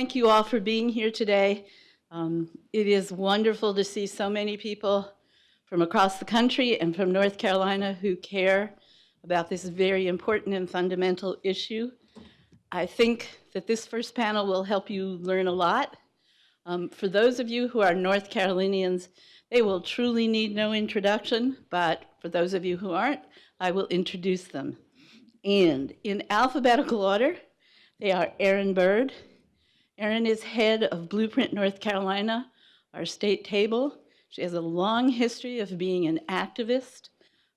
thank you all for being here today. It is wonderful to see so many people from across the country and from North Carolina who care about this very important and fundamental issue. I think that this first panel will help you learn a lot. For those of you who are North Carolinians, they will truly need no introduction, but for those of you who aren't, I will introduce them. And in alphabetical order, they are Erin Byrd. Erin is head of Blueprint North Carolina, our state table. She has a long history of being an activist,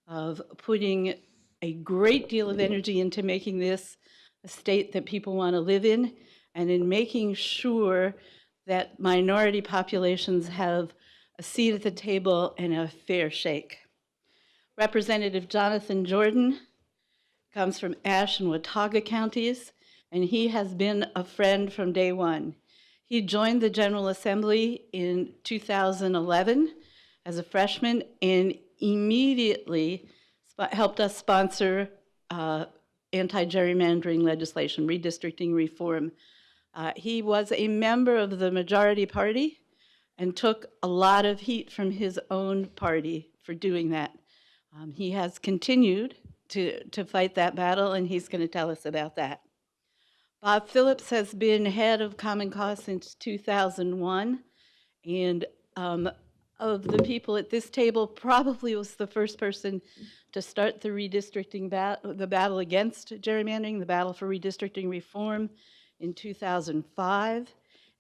of putting a great deal of energy into making this a state that people want to live in, and in making sure that minority populations have a seat at the table and a fair shake. Representative Jonathan Jordan comes from Ashe and Watauga counties, and he has been a friend from day one. He joined the General Assembly in 2011 as a freshman and immediately helped us sponsor anti-gerrymandering legislation, redistricting reform. He was a member of the majority party and took a lot of heat from his own party for doing that. He has continued to fight that battle, and he's going to tell us about that. Bob Phillips has been head of Common Cause since 2001, and of the people at this table, probably was the first person to start the redistricting the battle against gerrymandering, the battle for redistricting reform in 2005,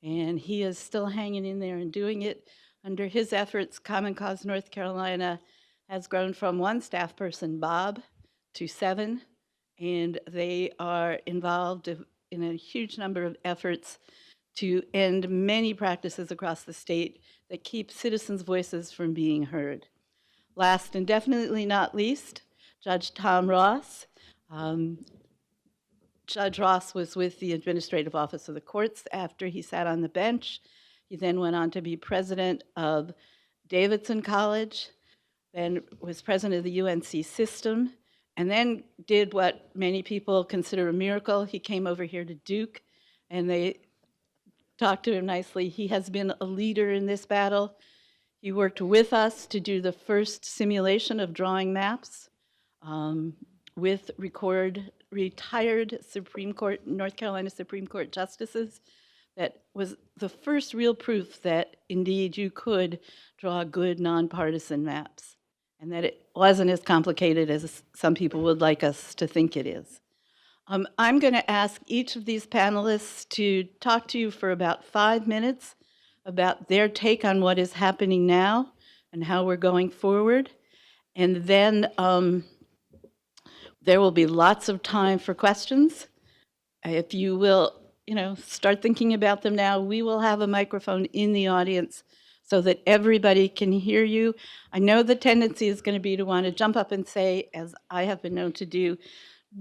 and he is still hanging in there and doing it. Under his efforts, Common Cause North Carolina has grown from one staff person, Bob, to 7, and they are involved in a huge number of efforts to end many practices across the state that keep citizens' voices from being heard. Last and definitely not least, Judge Tom Ross. Judge Ross was with the Administrative Office of the Courts after he sat on the bench. He then went on to be president of Davidson College, then was president of the UNC system, and then did what many people consider a miracle. He came over here to Duke, and they talked to him nicely. He has been a leader in this battle. He worked with us to do the first simulation of drawing maps with retired Supreme Court, North Carolina Supreme Court justices. That was the first real proof that indeed you could draw good nonpartisan maps, and that it wasn't as complicated as some people would like us to think it is. I'm going to ask each of these panelists to talk to you for about 5 minutes about their take on what is happening now and how we're going forward. And then there will be lots of time for questions. If you will, start thinking about them now. We will have a microphone in the audience so that everybody can hear you. I know the tendency is going to be to want to jump up and say, as I have been known to do,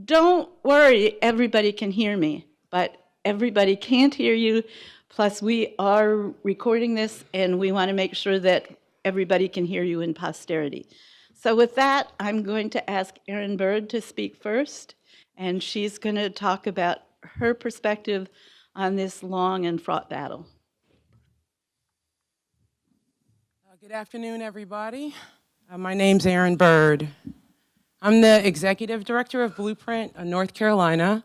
don't worry, everybody can hear me, but everybody can't hear you. Plus, we are recording this, and we want to make sure that everybody can hear you in posterity. So with that, I'm going to ask Erin Byrd to speak first, and she's going to talk about her perspective on this long and fraught battle. Good afternoon, everybody. My name's Erin Byrd. I'm the Executive Director of Blueprint North Carolina.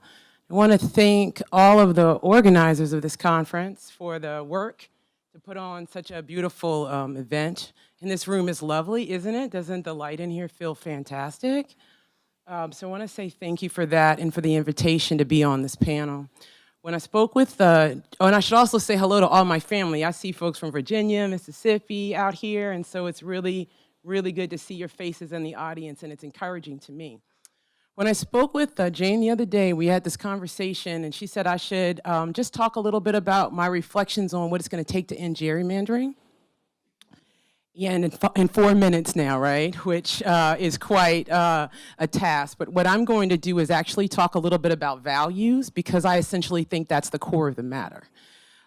I want to thank all of the organizers of this conference for the work to put on such a beautiful event. And this room is lovely, isn't it? Doesn't the light in here feel fantastic? So I want to say thank you for that and for the invitation to be on this panel. When I spoke with, and I should also say hello to all my family. I see folks from Virginia, Mississippi out here, and so it's really good to see your faces in the audience, and it's encouraging to me. When I spoke with Jane the other day, we had this conversation, and she said I should just talk a little bit about my reflections on what it's going to take to end gerrymandering. Yeah, and in 4 minutes now, right, which is quite a task. But what I'm going to do is actually talk a little bit about values, because I essentially think that's the core of the matter.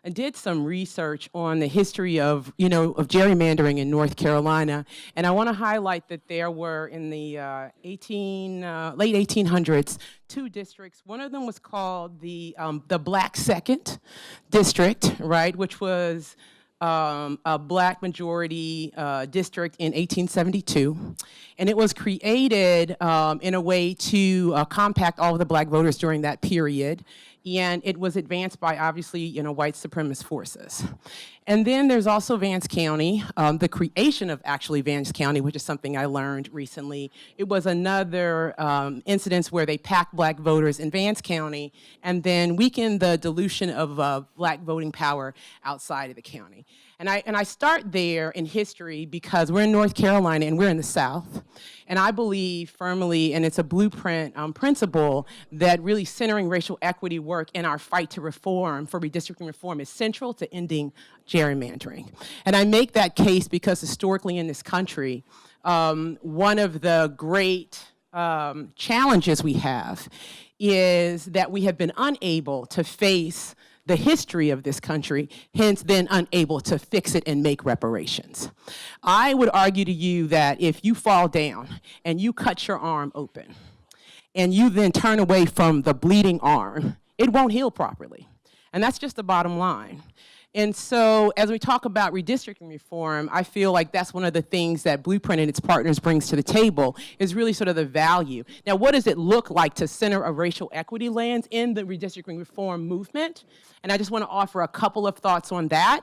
I did some research on the history of gerrymandering in North Carolina, and I want to highlight that there were in the late 1800s 2 districts. One of them was called the Black Second District, right, which was a Black majority district in 1872, and it was created in a way to compact all of the Black voters during that period, and it was advanced by obviously white supremacist forces. And then there's also Vance County, the creation of actually Vance County, which is something I learned recently. It was another incident where they packed Black voters in Vance County and then weakened the dilution of Black voting power outside of the county. And I start there in history because we're in North Carolina and we're in the South. And I believe firmly, and it's a blueprint principle, that really centering racial equity work in our fight to reform, for redistricting reform, is central to ending gerrymandering. And I make that case because historically in this country, one of the great challenges we have is that we have been unable to face the history of this country, hence then unable to fix it and make reparations. I would argue to you that if you fall down and you cut your arm open and you then turn away from the bleeding arm, it won't heal properly. And that's just the bottom line. And so as we talk about redistricting reform, I feel like that's one of the things that Blueprint and its partners brings to the table, is really sort of the value. Now, what does it look like to center a racial equity lens in the redistricting reform movement? And I just want to offer a couple of thoughts on that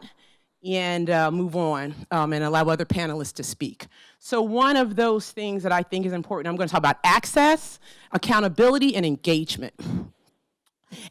and move on and allow other panelists to speak. So one of those things that I think is important, I'm going to talk about access, accountability, and engagement.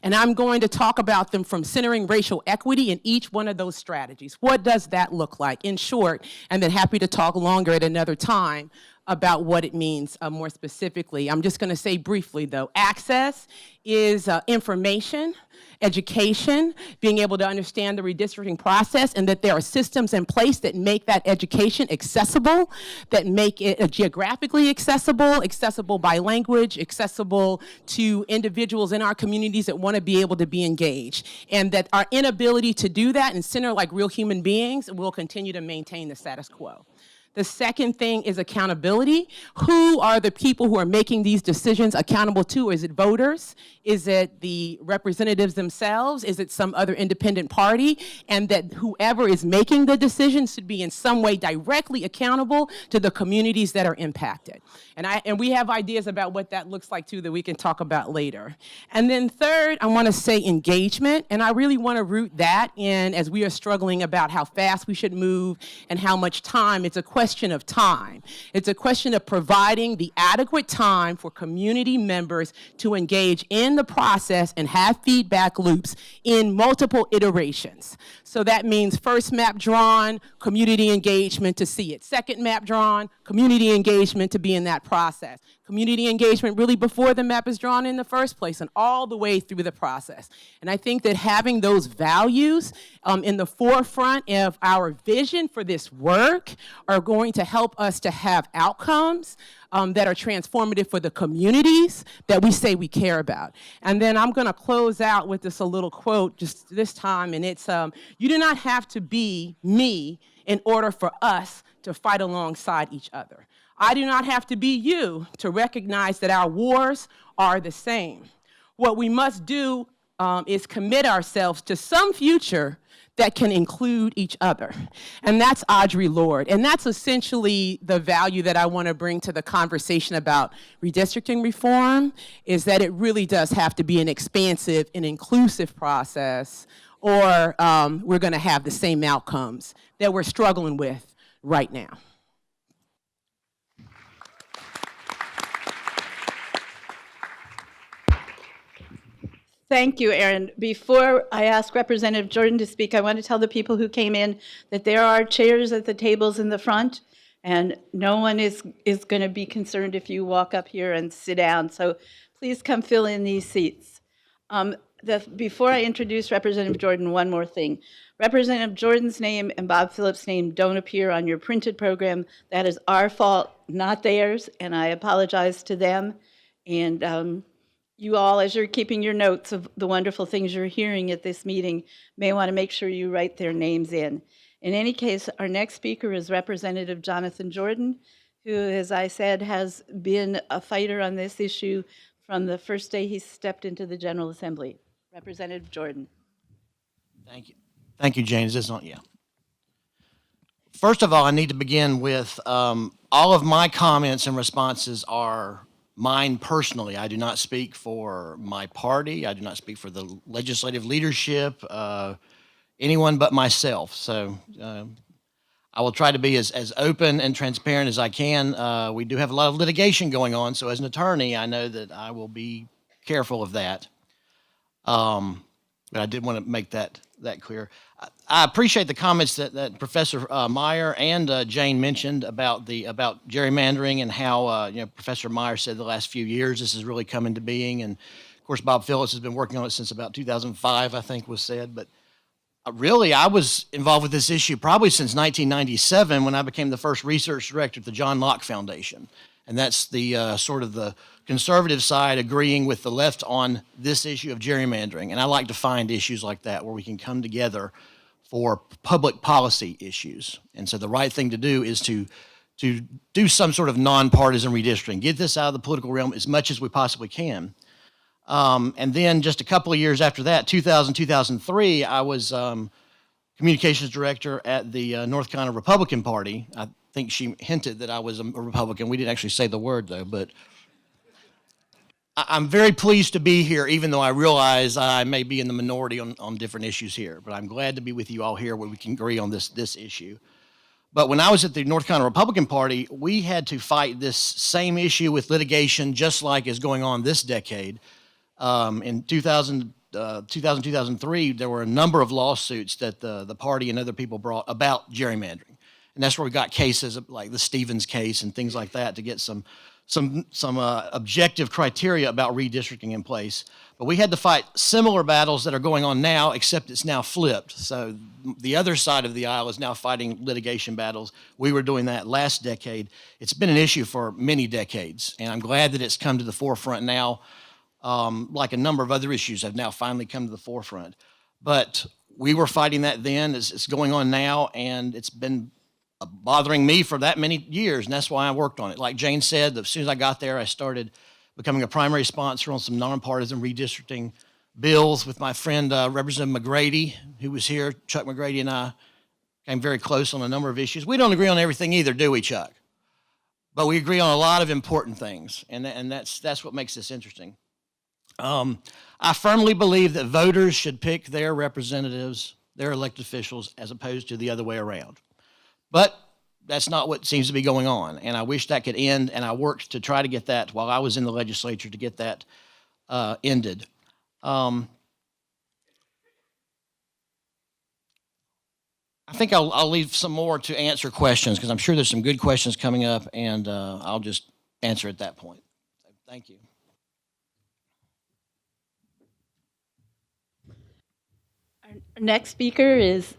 And I'm going to talk about them from centering racial equity in each one of those strategies. What does that look like in short? And then happy to talk longer at another time about what it means more specifically. I'm just going to say briefly, though, access is information, education, being able to understand the redistricting process, and that there are systems in place that make that education accessible, that make it geographically accessible by language, accessible to individuals in our communities that want to be able to be engaged. And that our inability to do that and center like real human beings will continue to maintain the status quo. The second thing is accountability. Who are the people who are making these decisions accountable to? Is it voters? Is it the representatives themselves? Is it some other independent party? And that whoever is making the decisions should be in some way directly accountable to the communities that are impacted. And we have ideas about what that looks like too that we can talk about later. And then third, I want to say engagement, and I really want to root that in as we are struggling about how fast we should move and how much time. It's a question of time. It's a question of providing the adequate time for community members to engage in the process and have feedback loops in multiple iterations. So that means first map drawn, community engagement to see it. Second map drawn, community engagement to be in that process. Community engagement really before the map is drawn in the first place and all the way through the process. And I think that having those values in the forefront of our vision for this work are going to help us to have outcomes that are transformative for the communities that we say we care about. And then I'm going to close out with this a little quote just this time, and it's, you do not have to be me in order for us to fight alongside each other. I do not have to be you to recognize that our wars are the same. What we must do is commit ourselves to some future that can include each other. And that's Audre Lorde. And that's essentially the value that I want to bring to the conversation about redistricting reform, is that it really does have to be an expansive and inclusive process, or we're going to have the same outcomes that we're struggling with right now. Thank you, Erin. Before I ask Representative Jordan to speak, I want to tell the people who came in that there are chairs at the tables in the front, and no one is going to be concerned if you walk up here and sit down. So please come fill in these seats. Before I introduce Representative Jordan, one more thing. Representative Jordan's name and Bob Phillips' name don't appear on your printed program. That is our fault, not theirs, and I apologize to them. And you all, as you're keeping your notes of the wonderful things you're hearing at this meeting, may want to make sure you write their names in. In any case, our next speaker is Representative Jonathan Jordan, who, as I said, has been a fighter on this issue from the first day he stepped into the General Assembly. Representative Jordan. Thank you. Thank you, Jane. Is this on? Yeah. First of all, I need to begin with all of my comments and responses are mine personally. I do not speak for my party. I do not speak for the legislative leadership, anyone but myself. So I will try to be as open and transparent as I can. We do have a lot of litigation going on, so as an attorney, I know that I will be careful of that. But I did want to make that clear. I appreciate the comments that Professor Meyer and Jane mentioned about gerrymandering and how Professor Meyer said the last few years this has really come into being, and of course Bob Phillips has been working on it since about 2005, I think was said. But really, I was involved with this issue probably since 1997 when I became the first research director at the John Locke Foundation, and that's the sort of the conservative side agreeing with the left on this issue of gerrymandering. And I like to find issues like that where we can come together for public policy issues. And so the right thing to do is to do some sort of nonpartisan redistricting, get this out of the political realm as much as we possibly can. And then just a couple of years after that, 2003, I was communications director at the North Carolina Republican Party. I think she hinted that I was a Republican. We didn't actually say the word, though, but I'm very pleased to be here, even though I realize I may be in the minority on different issues here. But I'm glad to be with you all here where we can agree on this issue. But when I was at the North Carolina Republican Party, we had to fight this same issue with litigation, just like is going on this decade. In 2003, there were a number of lawsuits that the party and other people brought about gerrymandering. And that's where we got cases like the Stevens case and things like that to get some objective criteria about redistricting in place. But we had to fight similar battles that are going on now, except it's now flipped. So the other side of the aisle is now fighting litigation battles. We were doing that last decade. It's been an issue for many decades, and I'm glad that it's come to the forefront now. Like a number of other issues have now finally come to the forefront. But we were fighting that then, it's going on now, and it's been bothering me for that many years, and that's why I worked on it. Like Jane said, as soon as I got there, I started becoming a primary sponsor on some nonpartisan redistricting bills with my friend Representative McGrady, who was here. Chuck McGrady and I came very close on a number of issues. We don't agree on everything either, do we, Chuck? But we agree on a lot of important things, and that's what makes this interesting. I firmly believe that voters should pick their representatives, their elected officials, as opposed to the other way around. But that's not what seems to be going on, and I wish that could end, and I worked to try to get that while I was in the legislature to get that ended. I think I'll leave some more to answer questions because I'm sure there's some good questions coming up, and I'll just answer at that point. So, thank you. Our next speaker is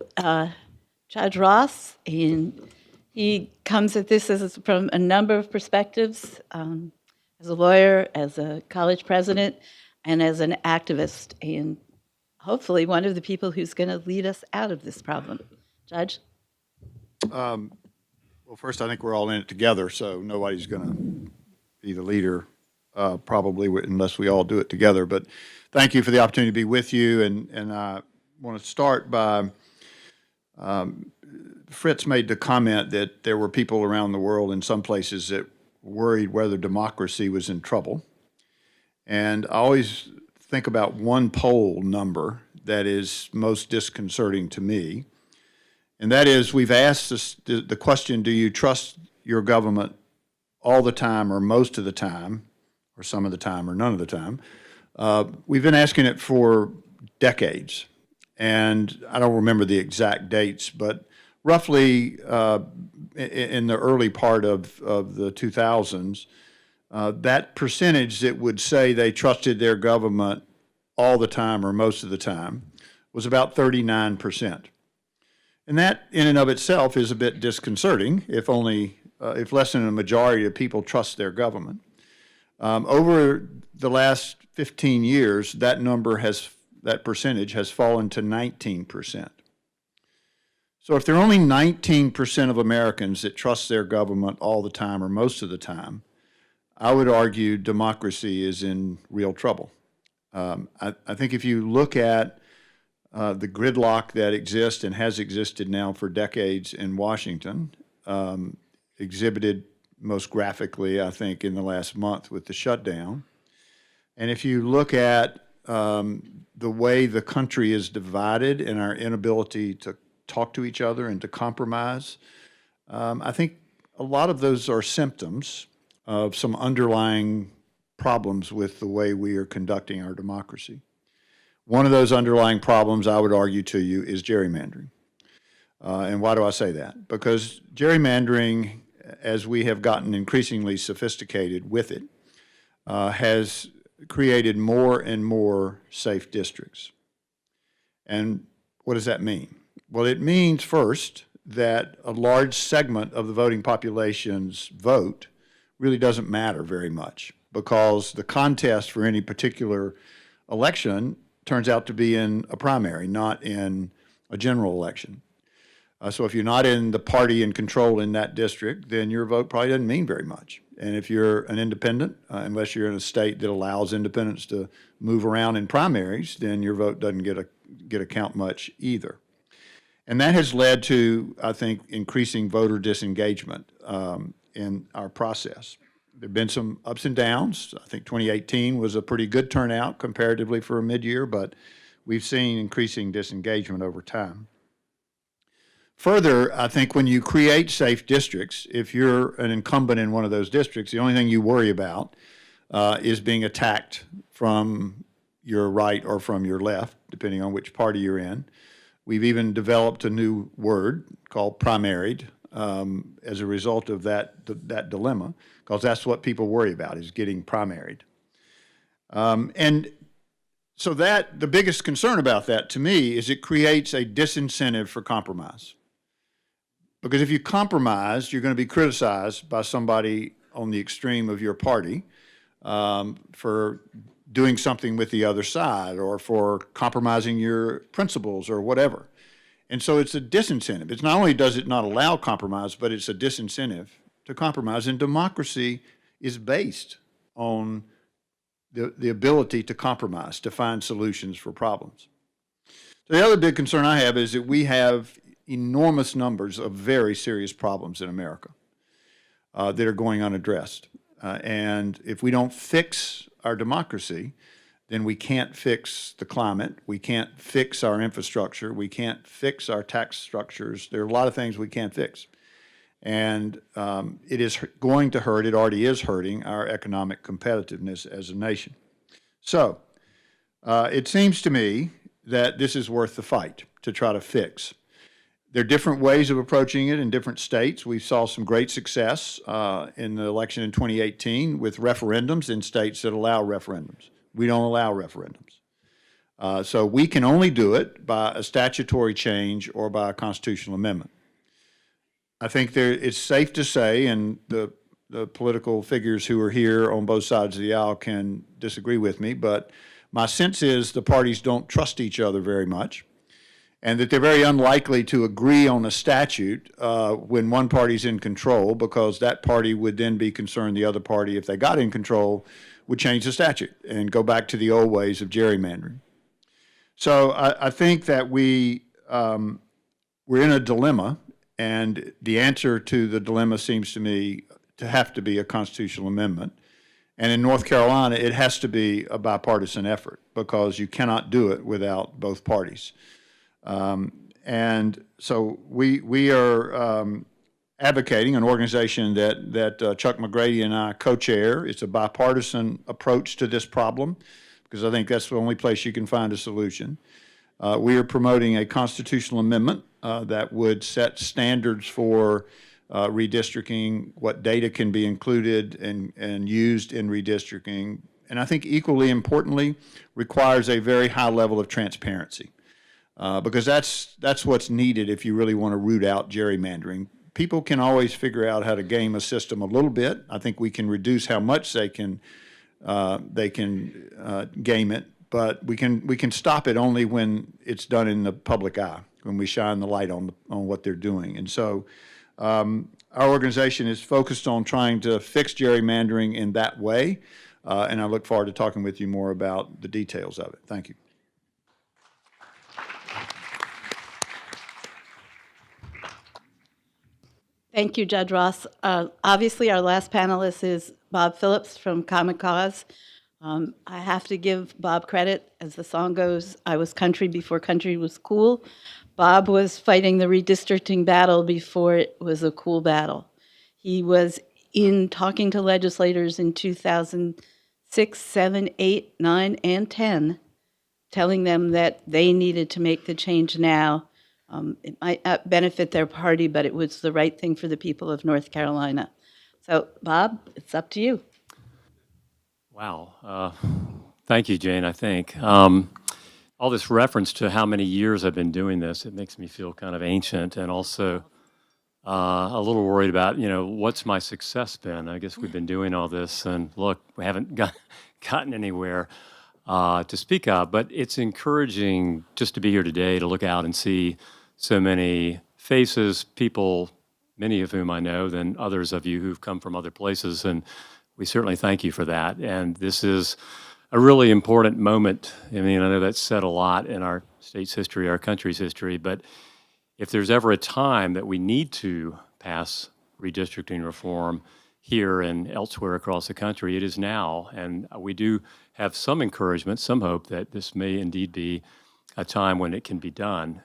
Judge Ross, and he comes at this from a number of perspectives, as a lawyer, as a college president, and as an activist, and hopefully one of the people who's going to lead us out of this problem. Judge? Well, first, I think we're all in it together, so nobody's going to be the leader, probably, unless we all do it together. But thank you for the opportunity to be with you, and I want to start by Fritz made the comment that there were people around the world in some places that worried whether democracy was in trouble. And I always think about one poll number that is most disconcerting to me. And that is, we've asked the question, do you trust your government all the time or most of the time, or some of the time or none of the time? We've been asking it for decades. And I don't remember the exact dates, but roughly in the early part of the 2000s, that percentage that would say they trusted their government all the time or most of the time was about 39%. And that in and of itself is a bit disconcerting if less than a majority of people trust their government. Over the last 15 years, that percentage has fallen to 19%. So if there are only 19% of Americans that trust their government all the time or most of the time, I would argue democracy is in real trouble. I think if you look at the gridlock that exists and has existed now for decades in Washington, exhibited most graphically, I think, in the last month with the shutdown. And if you look at the way the country is divided and our inability to talk to each other and to compromise, I think a lot of those are symptoms of some underlying problems with the way we are conducting our democracy. One of those underlying problems, I would argue to you, is gerrymandering. And why do I say that? Because gerrymandering, as we have gotten increasingly sophisticated with it, has created more and more safe districts. And what does that mean? Well, it means first that a large segment of the voting population's vote really doesn't matter very much, because the contest for any particular election turns out to be in a primary, not in a general election. So if you're not in the party in control in that district, then your vote probably doesn't mean very much. And if you're an independent, unless you're in a state that allows independents to move around in primaries, then your vote doesn't get a count much either. And that has led to, I think, increasing voter disengagement in our process. There have been some ups and downs. I think 2018 was a pretty good turnout comparatively for a mid-year, but we've seen increasing disengagement over time. Further, I think when you create safe districts, if you're an incumbent in one of those districts, the only thing you worry about is being attacked from your right or from your left, depending on which party you're in. We've even developed a new word called primaried as a result of that dilemma, because that's what people worry about, is getting primaried. And so the biggest concern about that to me is it creates a disincentive for compromise. Because if you compromise, you're going to be criticized by somebody on the extreme of your party for doing something with the other side or for compromising your principles or whatever. And so it's a disincentive. It's not only does it not allow compromise, but it's a disincentive to compromise. And democracy is based on the ability to compromise, to find solutions for problems. So the other big concern I have is that we have enormous numbers of very serious problems in America that are going unaddressed. And if we don't fix our democracy, then we can't fix the climate, we can't fix our infrastructure, we can't fix our tax structures. There are a lot of things we can't fix. And it is going to hurt, it already is hurting our economic competitiveness as a nation. So it seems to me that this is worth the fight to try to fix. There are different ways of approaching it in different states. We saw some great success in the election in 2018 with referendums in states that allow referendums. We don't allow referendums. So we can only do it by a statutory change or by a constitutional amendment. I think it's safe to say, and the political figures who are here on both sides of the aisle can disagree with me, but my sense is the parties don't trust each other very much, and that they're very unlikely to agree on a statute when one party's in control, because that party would then be concerned the other party, if they got in control, would change the statute and go back to the old ways of gerrymandering. So I think that we're in a dilemma, and the answer to the dilemma seems to me to have to be a constitutional amendment. And in North Carolina, it has to be a bipartisan effort, because you cannot do it without both parties. And so we are advocating an organization that Chuck McGrady and I co-chair. It's a bipartisan approach to this problem, because I think that's the only place you can find a solution. We are promoting a constitutional amendment that would set standards for redistricting, what data can be included and used in redistricting, and I think equally importantly, requires a very high level of transparency. Because that's what's needed if you really want to root out gerrymandering. People can always figure out how to game a system a little bit. I think we can reduce how much they can they can game it, but we can stop it only when it's done in the public eye, when we shine the light on what they're doing. And so our organization is focused on trying to fix gerrymandering in that way, and I look forward to talking with you more about the details of it. Thank you. Thank you, Judge Ross. Obviously, our last panelist is Bob Phillips from Common Cause. I have to give Bob credit. As the song goes, I was country before country was cool. Bob was fighting the redistricting battle before it was a cool battle. He was in talking to legislators in 2006, 7, 8, 9, and 10, telling them that they needed to make the change now. It might not benefit their party, but it was the right thing for the people of North Carolina. So, Bob, it's up to you. Wow. Thank you, Jane, I think. All this reference to how many years I've been doing this, it makes me feel kind of ancient and also a little worried about, what's my success been? I guess we've been doing all this, and look, we haven't gotten anywhere to speak of, but it's encouraging just to be here today to look out and see so many faces, people, many of whom I know, than others of you who've come from other places, and we certainly thank you for that. And this is a really important moment. I mean, I know that's said a lot in our state's history, our country's history, but if there's ever a time that we need to pass redistricting reform here and elsewhere across the country, it is now. And we do have some encouragement, some hope that this may indeed be a time when it can be done.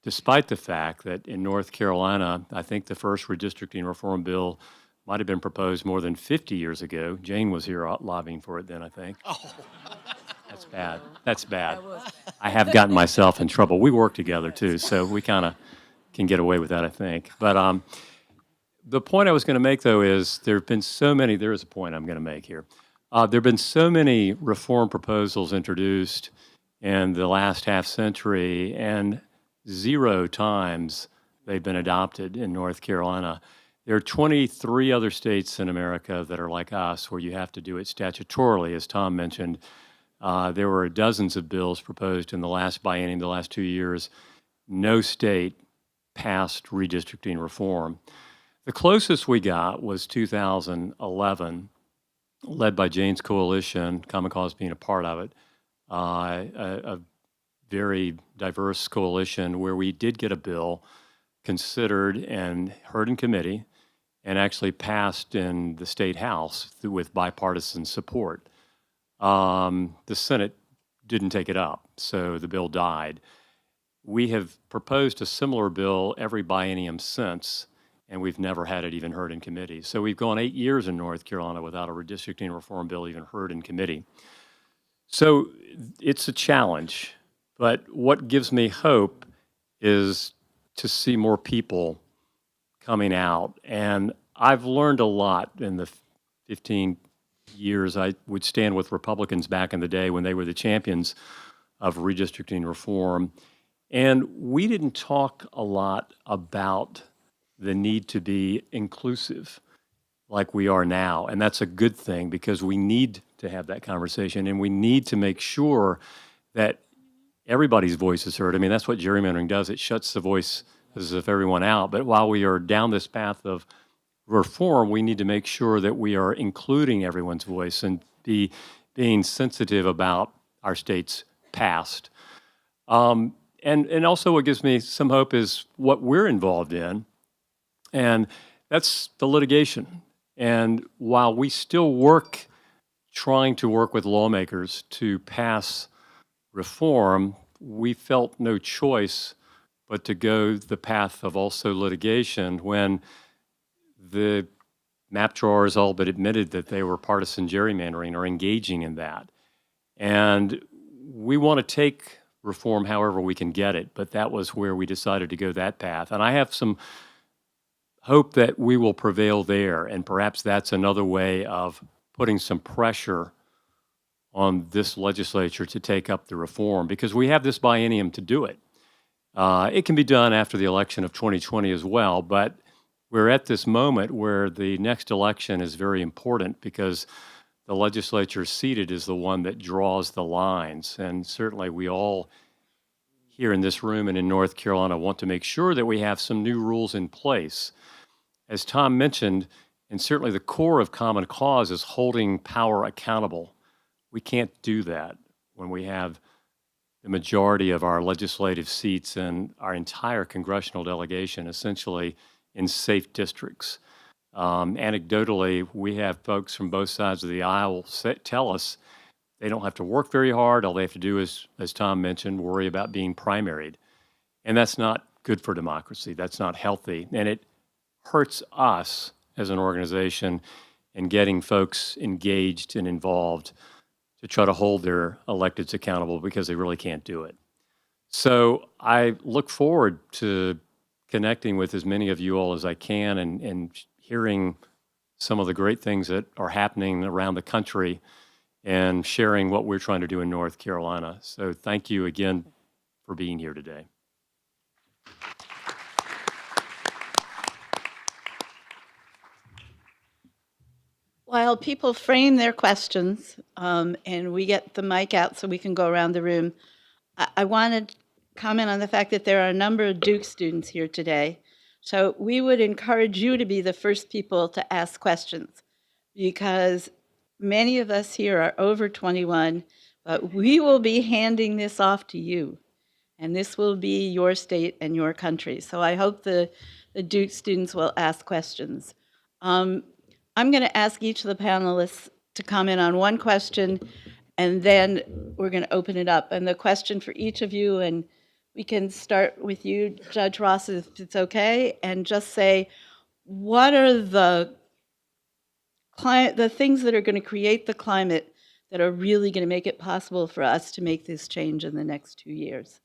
Despite the fact that in North Carolina, I think the first redistricting reform bill might have been proposed more than 50 years ago. Jane was here lobbying for it then, I think. Oh. That's bad. That's bad. I have gotten myself in trouble. We work together, too, so we kind of can get away with that, I think. But the point I was going to make, though, is there have been so many, there is a point I'm going to make here. There have been so many reform proposals introduced in the last half century, and 0 times they've been adopted in North Carolina. There are 23 other states in America that are like us, where you have to do it statutorily, as Tom mentioned. There were dozens of bills proposed in the last biennium, the last 2 years. No state passed redistricting reform. The closest we got was 2011, led by Jane's coalition, Common Cause being a part of it, a very diverse coalition where we did get a bill considered and heard in committee and actually passed in the state house with bipartisan support. The Senate didn't take it up, so the bill died. We have proposed a similar bill every biennium since, and we've never had it even heard in committee. So we've gone 8 years in North Carolina without a redistricting reform bill even heard in committee. So it's a challenge, but what gives me hope is to see more people coming out. And I've learned a lot in the 15 years I would stand with Republicans back in the day when they were the champions of redistricting reform. And we didn't talk a lot about the need to be inclusive like we are now. And that's a good thing because we need to have that conversation and we need to make sure that everybody's voice is heard. I mean, that's what gerrymandering does. It shuts the voices of everyone out. But while we are down this path of reform, we need to make sure that we are including everyone's voice and being sensitive about our state's past. And also what gives me some hope is what we're involved in, and that's the litigation. And while we still trying to work with lawmakers to pass reform, we felt no choice but to go the path of also litigation when the map drawers all but admitted that they were partisan gerrymandering or engaging in that. And we want to take reform however we can get it, but that was where we decided to go that path. And I have some hope that we will prevail there, and perhaps that's another way of putting some pressure on this legislature to take up the reform, because we have this biennium to do it. It can be done after the election of 2020 as well, but we're at this moment where the next election is very important because the legislature seated is the one that draws the lines. And certainly we all here in this room and in North Carolina want to make sure that we have some new rules in place. As Tom mentioned, and certainly the core of Common Cause is holding power accountable. We can't do that when we have the majority of our legislative seats and our entire congressional delegation essentially in safe districts. Anecdotally, we have folks from both sides of the aisle tell us they don't have to work very hard. All they have to do is, as Tom mentioned, worry about being primaried. And that's not good for democracy. That's not healthy. And it hurts us as an organization in getting folks engaged and involved to try to hold their electeds accountable because they really can't do it. So I look forward to connecting with as many of you all as I can and hearing some of the great things that are happening around the country and sharing what we're trying to do in North Carolina. So thank you again for being here today. While people frame their questions and we get the mic out so we can go around the room, I want to comment on the fact that there are a number of Duke students here today. So we would encourage you to be the first people to ask questions because many of us here are over 21, but we will be handing this off to you. And this will be your state and your country. So I hope the Duke students will ask questions. I'm going to ask each of the panelists to comment on one question, and then we're going to open it up. And the question for each of you, and we can start with you, Judge Ross, if it's okay, and just say, what are the things that are going to create the climate that are really going to make it possible for us to make this change in the next 2 years?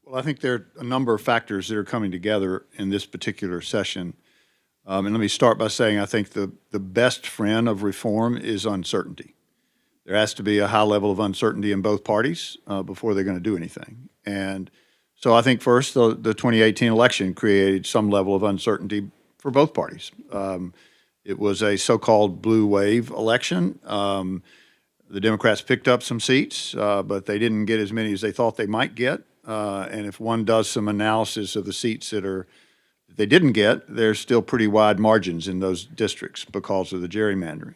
Well, I think there are a number of factors that are coming together in this particular session. And let me start by saying I think the best friend of reform is uncertainty. There has to be a high level of uncertainty in both parties before they're going to do anything. And so I think first, the 2018 election created some level of uncertainty for both parties. It was a so-called blue wave election. The Democrats picked up some seats, but they didn't get as many as they thought they might get. And if one does some analysis of the seats that they didn't get, there's still pretty wide margins in those districts because of the gerrymandering.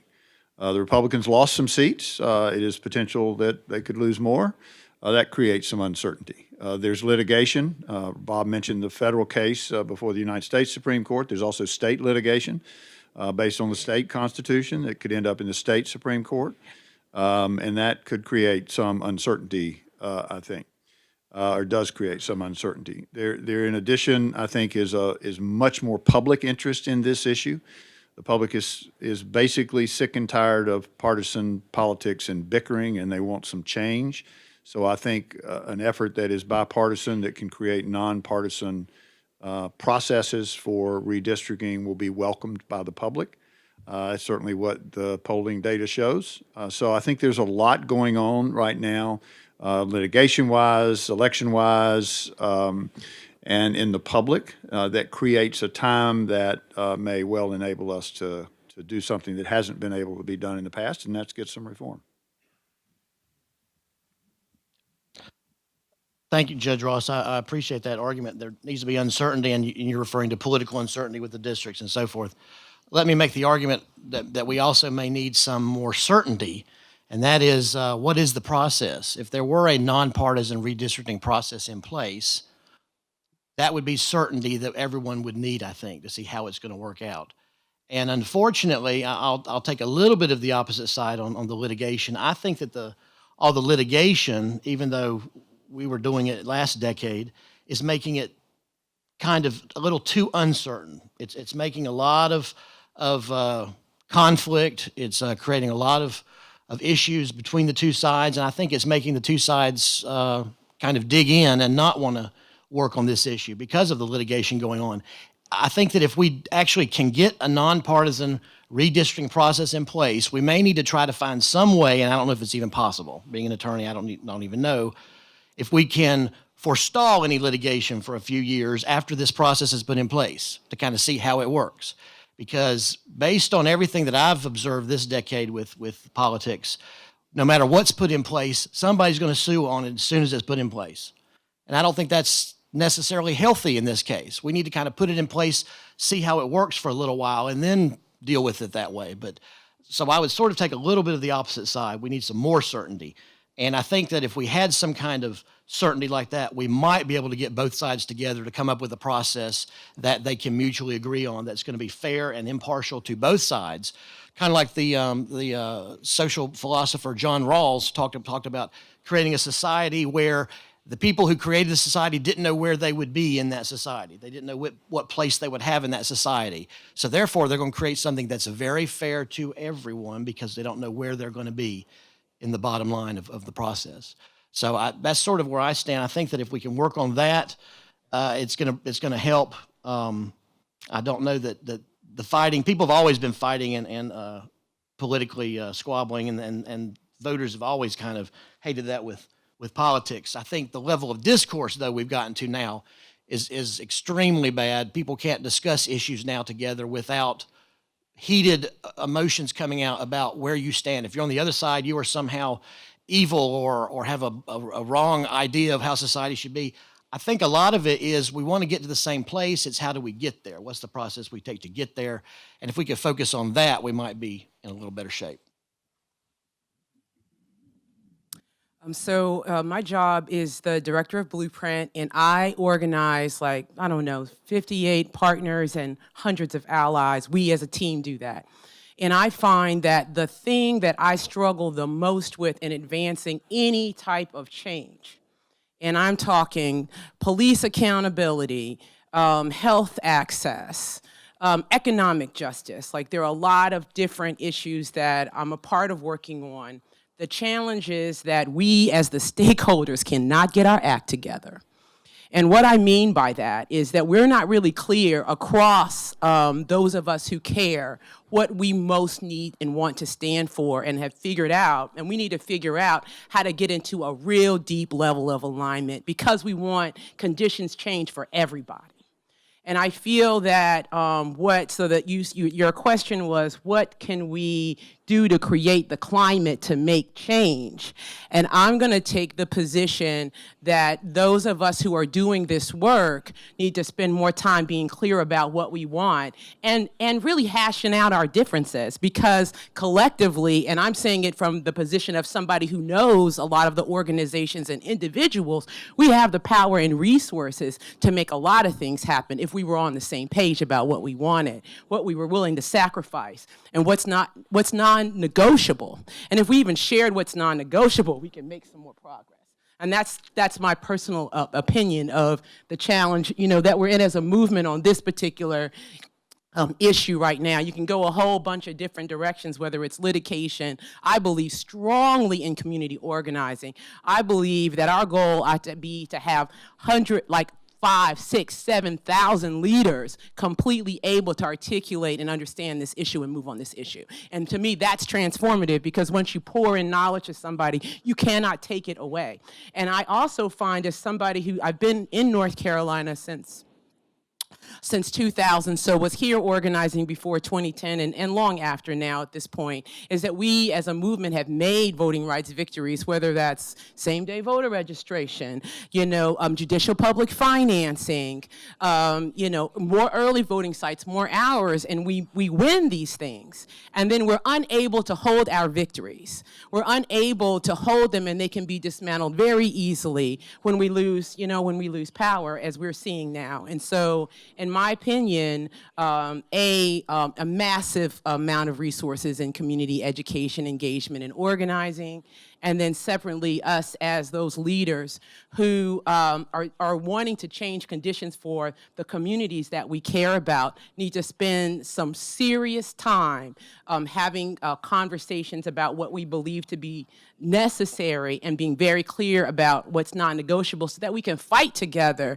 The Republicans lost some seats. It is potential that they could lose more. That creates some uncertainty. There's litigation. Bob mentioned the federal case before the United States Supreme Court. There's also state litigation based on the state constitution that could end up in the state Supreme Court. And that could create some uncertainty, I think. Or does create some uncertainty. There, in addition, I think is much more public interest in this issue. The public is basically sick and tired of partisan politics and bickering, and they want some change. So I think an effort that is bipartisan that can create nonpartisan processes for redistricting will be welcomed by the public. That's certainly what the polling data shows. So I think there's a lot going on right now. Litigation-wise, election-wise, and in the public, that creates a time that may well enable us to do something that hasn't been able to be done in the past, and that's get some reform. Thank you, Judge Ross. I appreciate that argument. There needs to be uncertainty, and you're referring to political uncertainty with the districts and so forth. Let me make the argument that we also may need some more certainty, and that is, what is the process? If there were a nonpartisan redistricting process in place, that would be certainty that everyone would need, I think, to see how it's going to work out. And unfortunately, I'll take a little bit of the opposite side on the litigation. I think that all the litigation, even though we were doing it last decade, is making it kind of a little too uncertain. It's making a lot of conflict. It's creating a lot of issues between the two sides, and I think it's making the two sides kind of dig in and not want to work on this issue because of the litigation going on. I think that if we actually can get a nonpartisan redistricting process in place, we may need to try to find some way, and I don't know if it's even possible. Being an attorney, I don't even know, if we can forestall any litigation for a few years after this process has been in place to kind of see how it works. because based on everything that I've observed this decade with politics, no matter what's put in place, somebody's going to sue on it as soon as it's put in place. And I don't think that's necessarily healthy in this case. We need to kind of put it in place, see how it works for a little while, and then deal with it that way. But so I would sort of take a little bit of the opposite side. We need some more certainty. And I think that if we had some kind of certainty like that, we might be able to get both sides together to come up with a process that they can mutually agree on that's going to be fair and impartial to both sides. Kind of like the social philosopher John Rawls talked about creating a society where the people who created the society didn't know where they would be in that society. They didn't know what place they would have in that society. So therefore, they're going to create something that's very fair to everyone because they don't know where they're going to be in the bottom line of the process. So that's sort of where I stand. I think that if we can work on that, it's gonna help. I don't know that the fighting, people have always been fighting and politically squabbling, and voters have always kind of hated that with politics. I think the level of discourse, though, we've gotten to now is extremely bad. People can't discuss issues now together without heated emotions coming out about where you stand. If you're on the other side, you are somehow evil or have a wrong idea of how society should be. I think a lot of it is we want to get to the same place. It's how do we get there? What's the process we take to get there? And if we could focus on that, we might be in a little better shape. My job is the director of Blueprint, and I organize 58 partners and hundreds of allies. We as a team do that. And I find that the thing that I struggle the most with in advancing any type of change, and I'm talking police accountability, health access, economic justice, there are a lot of different issues that I'm a part of working on. The challenge is that we as the stakeholders cannot get our act together. And what I mean by that is that we're not really clear across those of us who care what we most need and want to stand for and have figured out, and we need to figure out how to get into a real deep level of alignment because we want conditions change for everybody. And I feel that your question was, what can we do to create the climate to make change? And I'm going to take the position that those of us who are doing this work need to spend more time being clear about what we want and really hashing out our differences, because collectively, and I'm saying it from the position of somebody who knows a lot of the organizations and individuals, we have the power and resources to make a lot of things happen if we were on the same page about what we wanted, what we were willing to sacrifice, and what's non-negotiable. And if we even shared what's non-negotiable, we can make some more progress. And that's my personal opinion of the challenge, that we're in as a movement on this particular issue right now. You can go a whole bunch of different directions, whether it's litigation. I believe strongly in community organizing. I believe that our goal ought to be to have 5, 6, 7,000 leaders completely able to articulate and understand this issue and move on this issue. And to me, that's transformative, because once you pour in knowledge to somebody, you cannot take it away. And I also find, as somebody who, I've been in North Carolina since 2000, so was here organizing before 2010 and long after now at this point, is that we as a movement have made voting rights victories, whether that's same-day voter registration, judicial public financing, more early voting sites, more hours, and we win these things. And then we're unable to hold our victories. We're unable to hold them, and they can be dismantled very easily when we lose power, as we're seeing now. And so, in my opinion, a massive amount of resources in community education, engagement, and organizing, and then separately, us as those leaders who are wanting to change conditions for the communities that we care about need to spend some serious time having conversations about what we believe to be necessary and being very clear about what's non-negotiable, so that we can fight together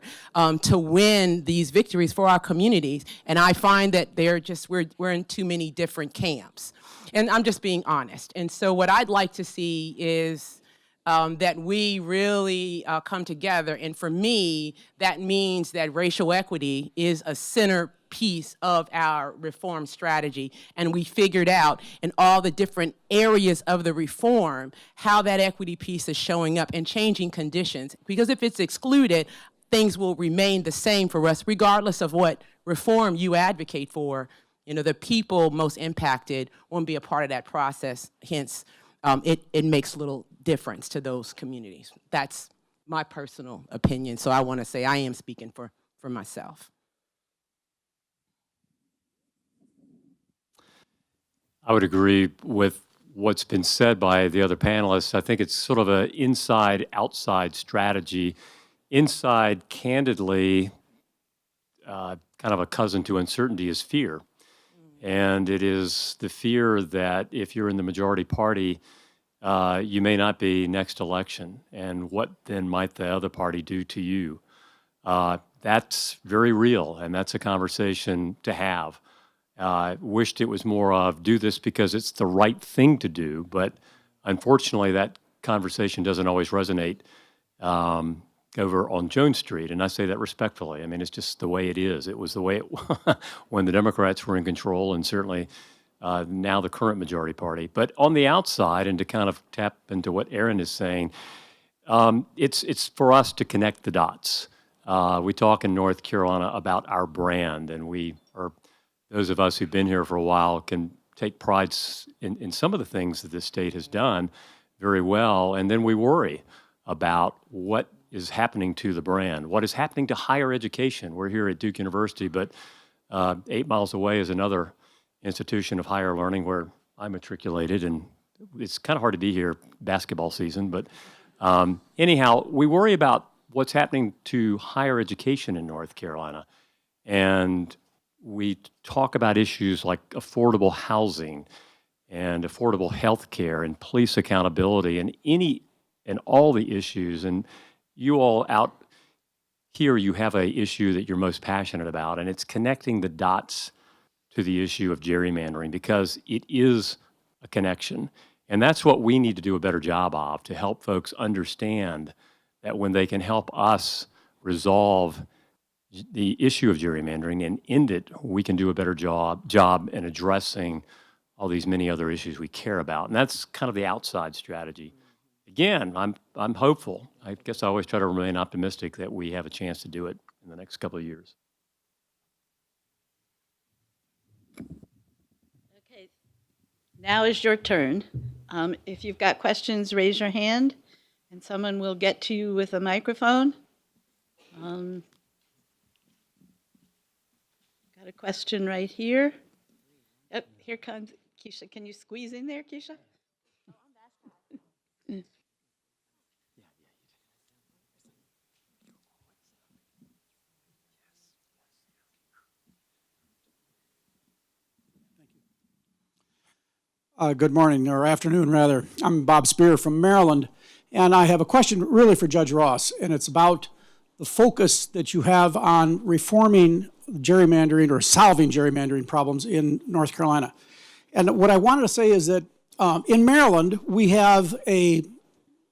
to win these victories for our communities. And I find that we're in too many different camps. And I'm just being honest. And so what I'd like to see is that we really come together. And for me, that means that racial equity is a centerpiece piece of our reform strategy, and we figured out in all the different areas of the reform how that equity piece is showing up and changing conditions. Because if it's excluded, things will remain the same for us, regardless of what reform you advocate for. You know, the people most impacted won't be a part of that process. Hence, it makes little difference to those communities. That's my personal opinion. So I want to say I am speaking for myself. I would agree with what's been said by the other panelists. I think it's sort of an inside-outside strategy. Inside, candidly, kind of a cousin to uncertainty is fear. And it is the fear that if you're in the majority party, you may not be next election. And what then might the other party do to you? That's very real, and that's a conversation to have. Wished it was more of do this because it's the right thing to do, but unfortunately that conversation doesn't always resonate over on Jones Street, and I say that respectfully. I mean, it's just the way it is. It was the way it when the Democrats were in control, and certainly now the current majority party. But on the outside, and to kind of tap into what Erin is saying, it's for us to connect the dots. We talk in North Carolina about our brand, and those of us who've been here for a while can take pride in some of the things that this state has done very well, and then we worry about what is happening to the brand, what is happening to higher education. We're here at Duke University, but 8 miles away is another institution of higher learning where I matriculated, and it's kind of hard to be here basketball season, but anyhow, we worry about what's happening to higher education in North Carolina, and we talk about issues like affordable housing and affordable health care and police accountability and all the issues. And you all out here, you have an issue that you're most passionate about, and it's connecting the dots to the issue of gerrymandering, because it is a connection. And that's what we need to do a better job of, to help folks understand that when they can help us resolve the issue of gerrymandering and end it, we can do a better job in addressing all these many other issues we care about. And that's kind of the outside strategy. Again, I'm hopeful. I guess I always try to remain optimistic that we have a chance to do it in the next couple of years. Okay, now is your turn. If you've got questions, raise your hand, and someone will get to you with a microphone. Got a question right here. Yep, here comes Keisha. Can you squeeze in there, Keisha? Good morning, or afternoon, rather. I'm Bob Spear from Maryland, and I have a question really for Judge Ross, and it's about the focus that you have on reforming gerrymandering or solving gerrymandering problems in North Carolina. And what I wanted to say is that in Maryland, we have a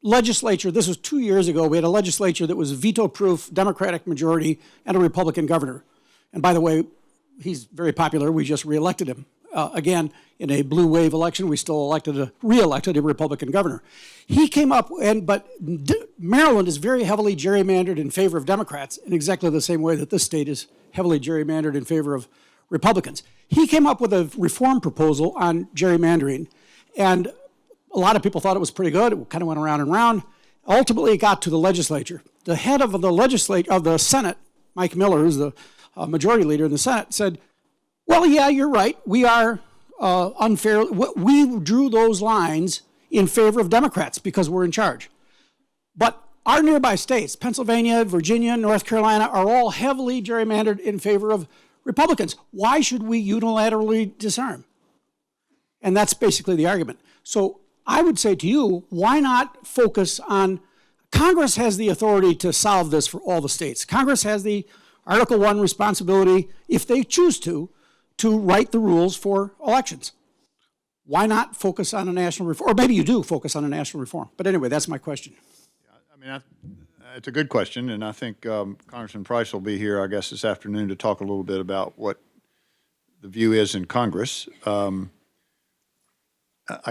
legislature. This was 2 years ago. We had a legislature that was veto-proof, Democratic majority, and a Republican governor. And by the way, he's very popular. We just reelected him. Again, in a blue wave election, we still re-elected a Republican governor. He came up, but Maryland is very heavily gerrymandered in favor of Democrats in exactly the same way that this state is heavily gerrymandered in favor of Republicans. He came up with a reform proposal on gerrymandering, and a lot of people thought it was pretty good. It kind of went around and around. Ultimately, it got to the legislature. The head of the Senate, Mike Miller, who's the majority leader in the Senate, said, well, yeah, you're right. We are unfair. We drew those lines in favor of Democrats because we're in charge. But our nearby states, Pennsylvania, Virginia, North Carolina, are all heavily gerrymandered in favor of Republicans. Why should we unilaterally disarm? And that's basically the argument. So I would say to you, why not focus on, Congress has the authority to solve this for all the states. Congress has the Article I responsibility, if they choose to write the rules for elections. Why not focus on a national reform? Or maybe you do focus on a national reform. But anyway, that's my question. I mean, it's a good question, and I think Congressman Price will be here, I guess, this afternoon to talk a little bit about what the view is in Congress. I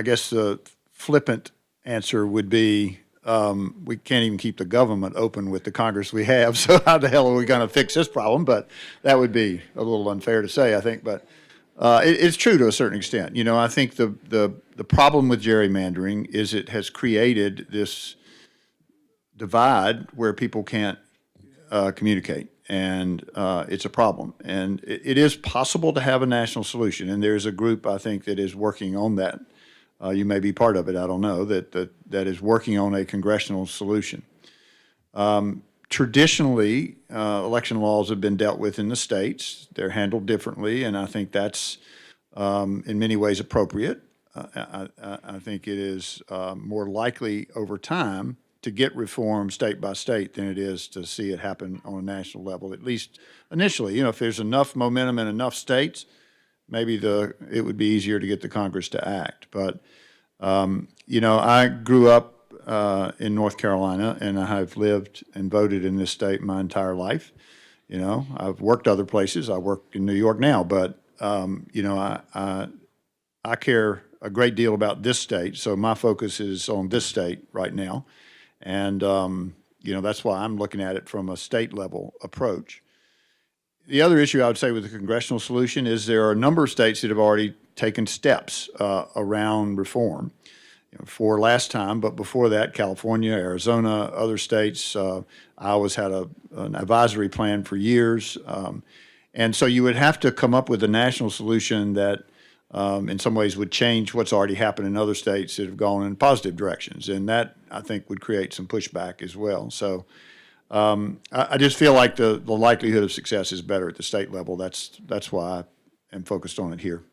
guess the flippant answer would be we can't even keep the government open with the Congress we have, so how the hell are we going to fix this problem? But that would be a little unfair to say, I think. But it's true to a certain extent. You know, I think the problem with gerrymandering is it has created this divide where people can't communicate, and it's a problem. And it is possible to have a national solution, and there's a group, I think, that is working on that. You may be part of it, I don't know, that is working on a congressional solution. Traditionally, election laws have been dealt with in the states. They're handled differently, and I think that's in many ways appropriate. I think it is more likely over time to get reform state by state than it is to see it happen on a national level, at least initially. You know, if there's enough momentum in enough states, maybe it would be easier to get the Congress to act. But, you know, I grew up in North Carolina, and I have lived and voted in this state my entire life. You know, I've worked other places. I work in New York now, but, you know, I care a great deal about this state, so my focus is on this state right now. And, you know, that's why I'm looking at it from a state level approach. The other issue I would say with the congressional solution is there are a number of states that have already taken steps around reform. You know, for last time, but before that, California, Arizona, other states, Iowa's had an advisory plan for years. And so you would have to come up with a national solution that in some ways would change what's already happened in other states that have gone in positive directions. And that, I think, would create some pushback as well. So I just feel like the likelihood of success is better at the state level. That's why I am focused on it here.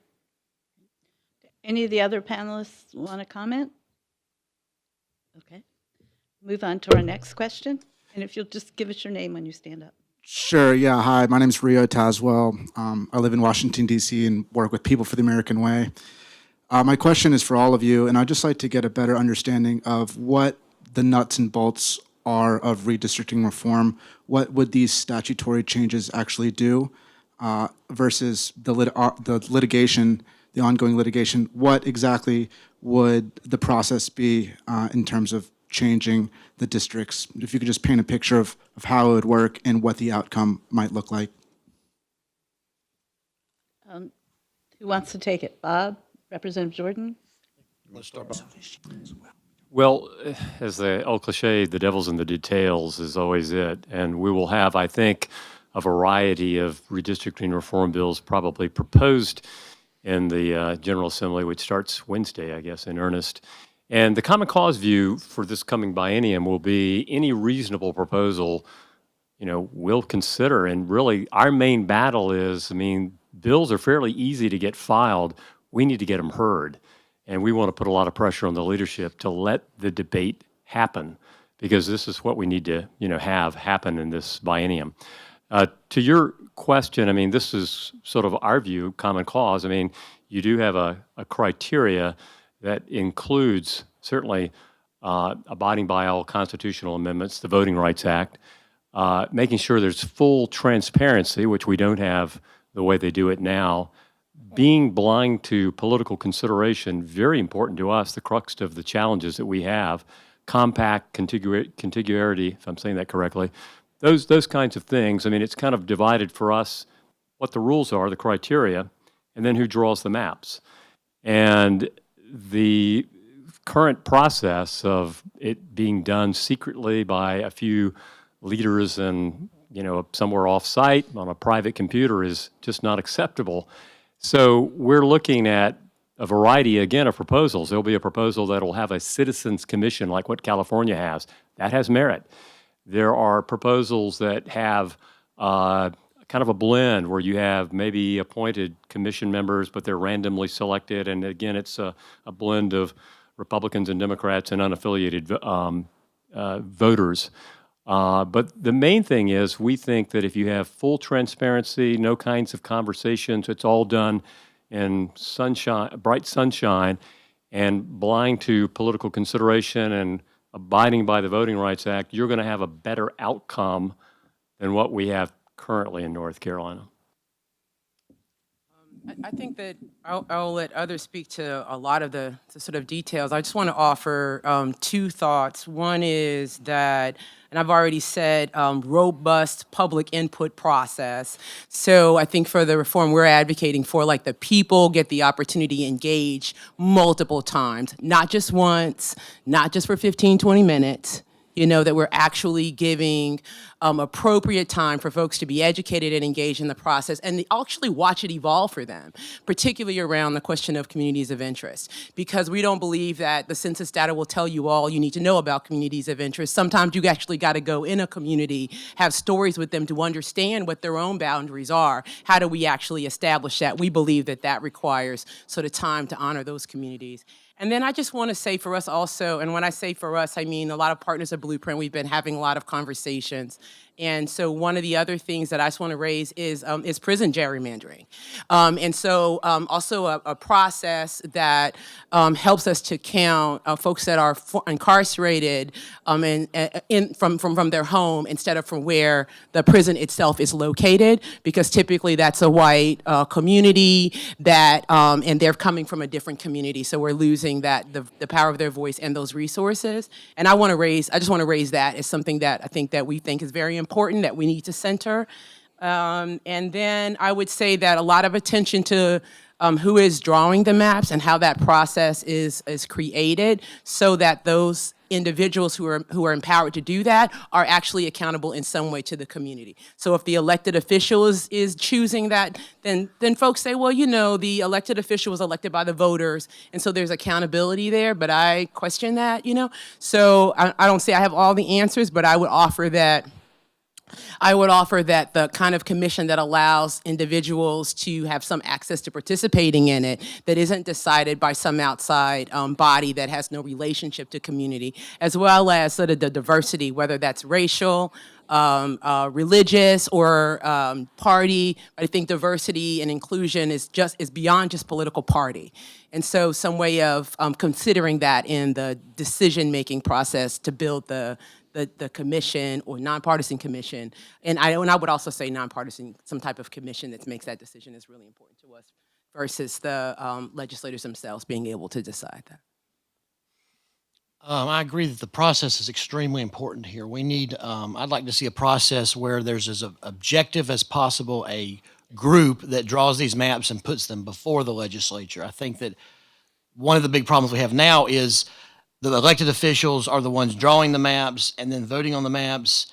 Any of the other panelists want to comment? Okay. Move on to our next question. And if you'll just give us your name when you stand up. Sure, yeah. Hi, my name is Rio Tazwell. I live in Washington, D.C. and work with People for the American Way. My question is for all of you, and I'd just like to get a better understanding of what the nuts and bolts are of redistricting reform. What would these statutory changes actually do versus the litigation, the ongoing litigation? What exactly would the process be in terms of changing the districts? If you could just paint a picture of how it would work and what the outcome might look like. Who wants to take it? Bob? Representative Jordan? Let's start, Bob. Well, as the old cliche, the devil's in the details is always it. And we will have, I think, a variety of redistricting reform bills probably proposed in the General Assembly, which starts Wednesday, I guess, in earnest. And the common cause view for this coming biennium will be any reasonable proposal, you know, we'll consider. And really, our main battle is, I mean, bills are fairly easy to get filed. We need to get them heard. And we want to put a lot of pressure on the leadership to let the debate happen, because this is what we need to, you know, have happen in this biennium. To your question, I mean, this is sort of our view, common cause. I mean, you do have a criteria that includes certainly abiding by all constitutional amendments, the Voting Rights Act, making sure there's full transparency, which we don't have the way they do it now, being blind to political consideration, very important to us, the crux of the challenges that we have, compact contiguity, if I'm saying that correctly, those kinds of things. I mean, it's kind of divided for us what the rules are, the criteria, and then who draws the maps. And the current process of it being done secretly by a few leaders and, you know, somewhere off-site on a private computer is just not acceptable. So we're looking at a variety, again, of proposals. There'll be a proposal that will have a citizens commission like what California has. That has merit. There are proposals that have kind of a blend where you have maybe appointed commission members, but they're randomly selected. And again, it's a blend of Republicans and Democrats and unaffiliated voters. But the main thing is we think that if you have full transparency, no kinds of conversations, it's all done in sunshine, bright sunshine, and blind to political consideration and abiding by the Voting Rights Act, you're going to have a better outcome than what we have currently in North Carolina. I think that I'll let others speak to a lot of the sort of details. I just want to offer two thoughts. One is that, and I've already said, robust public input process. So I think for the reform we're advocating for, like the people get the opportunity to engage multiple times, not just once, not just for 15, 20 minutes, that we're actually giving appropriate time for folks to be educated and engaged in the process and actually watch it evolve for them, particularly around the question of communities of interest. Because we don't believe that the census data will tell you all you need to know about communities of interest. Sometimes you actually got to go in a community, have stories with them to understand what their own boundaries are. How do we actually establish that? We believe that that requires sort of time to honor those communities. And then I just want to say for us also, and when I say for us, I mean a lot of partners at Blueprint, we've been having a lot of conversations. And so one of the other things that I just want to raise is prison gerrymandering. And so also a process that helps us to count folks that are incarcerated from their home instead of from where the prison itself is located, because typically that's a white community that, and they're coming from a different community. So we're losing the power of their voice and those resources. And I just want to raise that as something that I think that we think is very important, that we need to center. And then I would say that a lot of attention to who is drawing the maps and how that process is created, so that those individuals who are empowered to do that are actually accountable in some way to the community. So if the elected official is choosing that, then folks say, well, the elected official was elected by the voters, and so there's accountability there, but I question that, So I don't say I have all the answers, but I would offer that the kind of commission that allows individuals to have some access to participating in it, that isn't decided by some outside body that has no relationship to community, as well as sort of the diversity, whether that's racial, religious, or party. I think diversity and inclusion is beyond just political party. And so some way of considering that in the decision-making process to build the commission or nonpartisan commission, and I would also say nonpartisan, some type of commission that makes that decision is really important to us, versus the legislators themselves being able to decide that. I agree that the process is extremely important here. We need, I'd like to see a process where there's as objective as possible a group that draws these maps and puts them before the legislature. I think that one of the big problems we have now is the elected officials are the ones drawing the maps and then voting on the maps.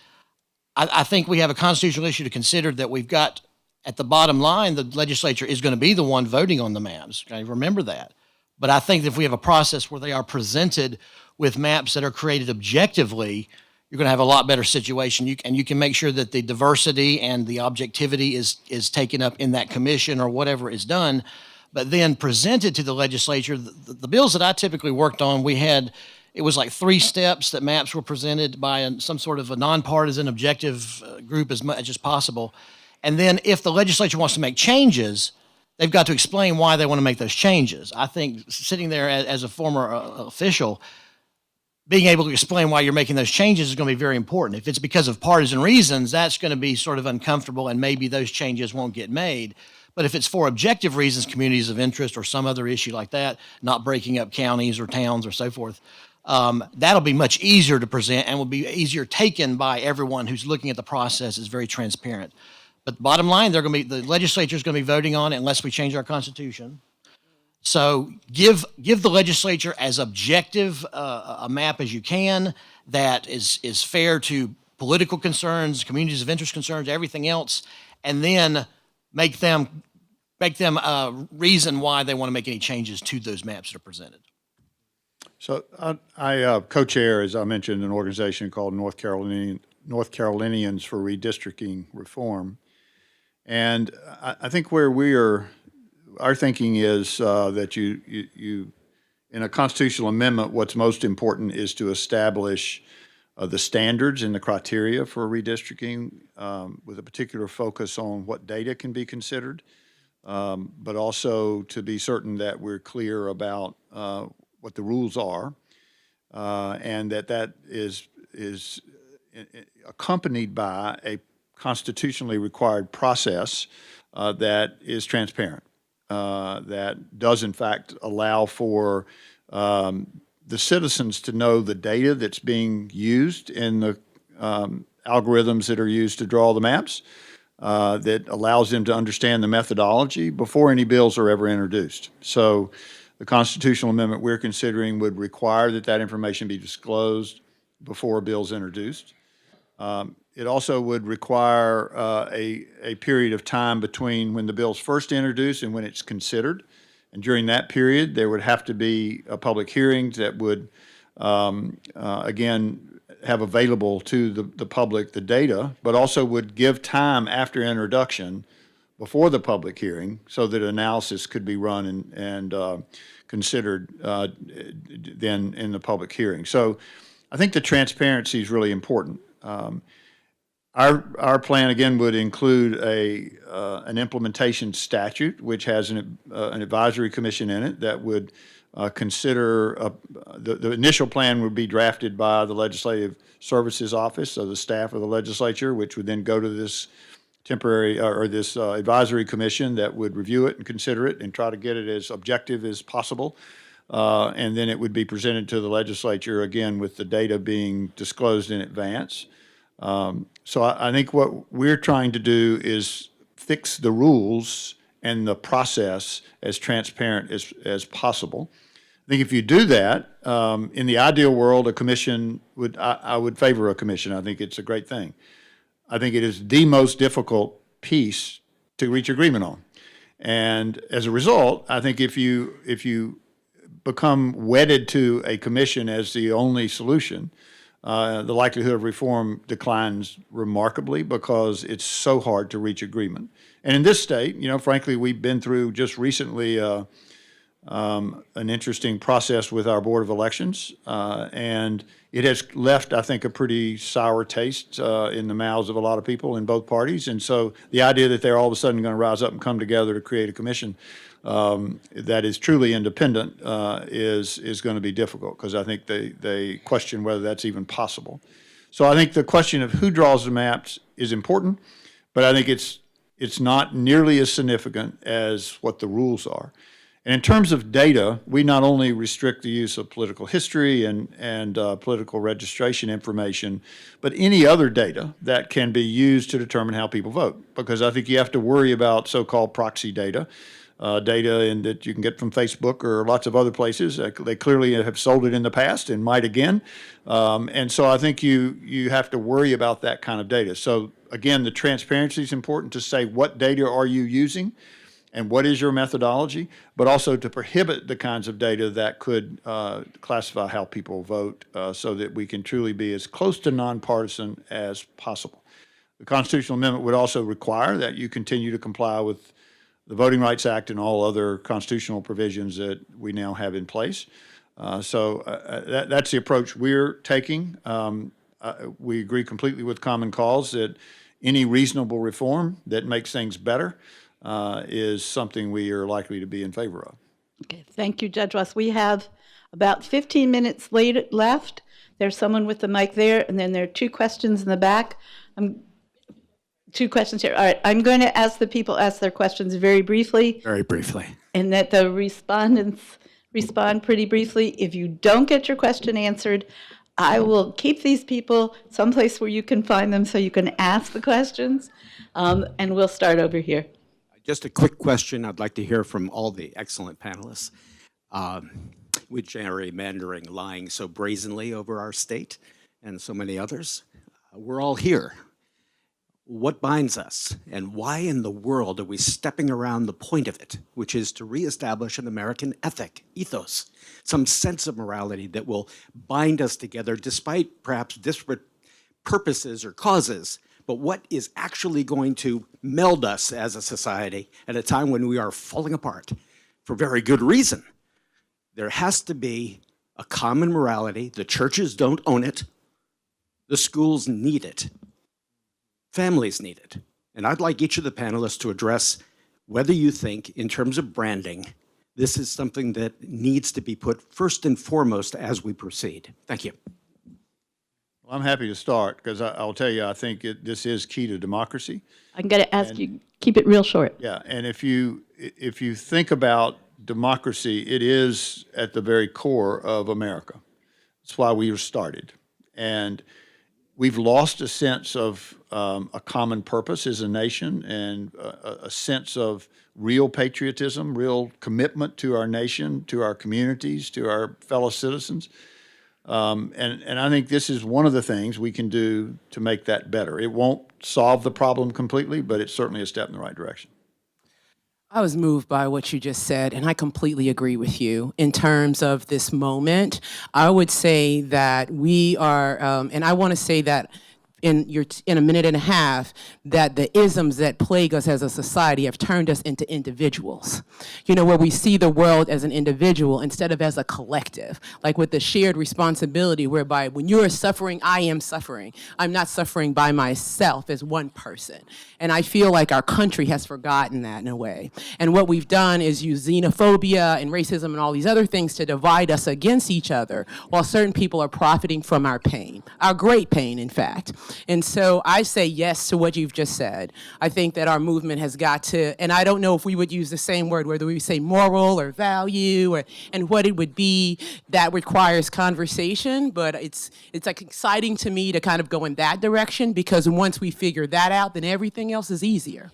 I think we have a constitutional issue to consider, that we've got, at the bottom line, the legislature is going to be the one voting on the maps. Okay, remember that. But I think that if we have a process where they are presented with maps that are created objectively, you're going to have a lot better situation. You can make sure that the diversity and the objectivity is taken up in that commission or whatever is done, but then presented to the legislature. The bills that I typically worked on, it was like 3 steps that maps were presented by some sort of a nonpartisan objective group as much as possible. And then if the legislature wants to make changes, they've got to explain why they want to make those changes. I think sitting there as a former official, being able to explain why you're making those changes is going to be very important. If it's because of partisan reasons, that's going to be sort of uncomfortable, and maybe those changes won't get made. But if it's for objective reasons, communities of interest or some other issue like that, not breaking up counties or towns or so forth, that'll be much easier to present and will be easier taken by everyone who's looking at the process as very transparent. But bottom line, the legislature is going to be voting on it unless we change our constitution. So give the legislature as objective a map as you can, that is fair to political concerns, communities of interest concerns, everything else, and then make them reason why they want to make any changes to those maps that are presented. So I co-chair, as I mentioned, an organization called North Carolinians for Redistricting Reform. And I think where our thinking is that you, in a constitutional amendment, what's most important is to establish the standards and the criteria for redistricting, with a particular focus on what data can be considered, but also to be certain that we're clear about what the rules are, and that is accompanied by a constitutionally required process that is transparent. that does in fact allow for the citizens to know the data that's being used in the algorithms that are used to draw the maps, that allows them to understand the methodology before any bills are ever introduced. So the constitutional amendment we're considering would require that that information be disclosed before a bill is introduced. It also would require a period of time between when the bill's first introduced and when it's considered. And during that period, there would have to be a public hearings that would, again, have available to the public the data, but also would give time after introduction before the public hearing so that analysis could be run and considered then in the public hearing. So I think the transparency is really important. Our plan, again, would include an implementation statute, which has an advisory commission in it that would consider, the initial plan would be drafted by the Legislative Services Office, so the staff of the legislature, which would then go to this temporary, or this advisory commission that would review it and consider it and try to get it as objective as possible. And then it would be presented to the legislature, again, with the data being disclosed in advance. So I think what we're trying to do is fix the rules and the process as transparent as possible. I think if you do that, in the ideal world, a commission would, I would favor a commission. I think it's a great thing. I think it is the most difficult piece to reach agreement on. And as a result, I think if you become wedded to a commission as the only solution, the likelihood of reform declines remarkably because it's so hard to reach agreement. And in this state, you know, frankly, we've been through just recently an interesting process with our Board of Elections, and it has left, I think, a pretty sour taste in the mouths of a lot of people in both parties. And so the idea that they're all of a sudden going to rise up and come together to create a commission that is truly independent is going to be difficult, because I think they question whether that's even possible. So I think the question of who draws the maps is important, but I think it's not nearly as significant as what the rules are. And in terms of data, we not only restrict the use of political history and political registration information, but any other data that can be used to determine how people vote, because I think you have to worry about so-called proxy data. Data that you can get from Facebook or lots of other places. They clearly have sold it in the past and might again. And so I think you have to worry about that kind of data. So again, the transparency is important to say what data are you using and what is your methodology, but also to prohibit the kinds of data that could classify how people vote so that we can truly be as close to nonpartisan as possible. The constitutional amendment would also require that you continue to comply with the Voting Rights Act and all other constitutional provisions that we now have in place. So that's the approach we're taking. We agree completely with Common Cause that any reasonable reform that makes things better is something we are likely to be in favor of. Okay, thank you, Judge Ross. We have about 15 minutes left. There's someone with the mic there, and then there are two questions in the back. Two questions here. All right, I'm going to ask the people ask their questions very briefly. Very briefly. And that the respondents respond pretty briefly. If you don't get your question answered, I will keep these people someplace where you can find them so you can ask the questions. And we'll start over here. Just a quick question. I'd like to hear from all the excellent panelists. With gerrymandering lying so brazenly over our state and so many others, we're all here. What binds us, and why in the world are we stepping around the point of it, which is to reestablish an American ethic, ethos, some sense of morality that will bind us together despite perhaps disparate purposes or causes, but what is actually going to meld us as a society at a time when we are falling apart for very good reason? There has to be a common morality. The churches don't own it. The schools need it. Families need it. And I'd like each of the panelists to address whether you think, in terms of branding, this is something that needs to be put first and foremost as we proceed. Thank you. Well, I'm happy to start because I'll tell you, I think this is key to democracy. I'm going to ask you, keep it real short. Yeah, and if you if you think about democracy, it is at the very core of America. That's why we were started. And we've lost a sense of a common purpose as a nation and a sense of real patriotism, real commitment to our nation, to our communities, to our fellow citizens. And I think this is one of the things we can do to make that better. It won't solve the problem completely, but it's certainly a step in the right direction. I was moved by what you just said, and I completely agree with you in terms of this moment. I would say that we are, and I want to say that in a minute and a half, that the isms that plague us as a society have turned us into individuals. You know, where we see the world as an individual instead of as a collective, like with the shared responsibility whereby when you're suffering, I am suffering. I'm not suffering by myself as one person. And I feel like our country has forgotten that in a way. And what we've done is use xenophobia and racism and all these other things to divide us against each other, while certain people are profiting from our pain, our great pain, in fact. And so I say yes to what you've just said. I think that our movement has got to, and I don't know if we would use the same word, whether we say moral or value, and what it would be that requires conversation, but it's like exciting to me to kind of go in that direction, because once we figure that out, then everything else is easier.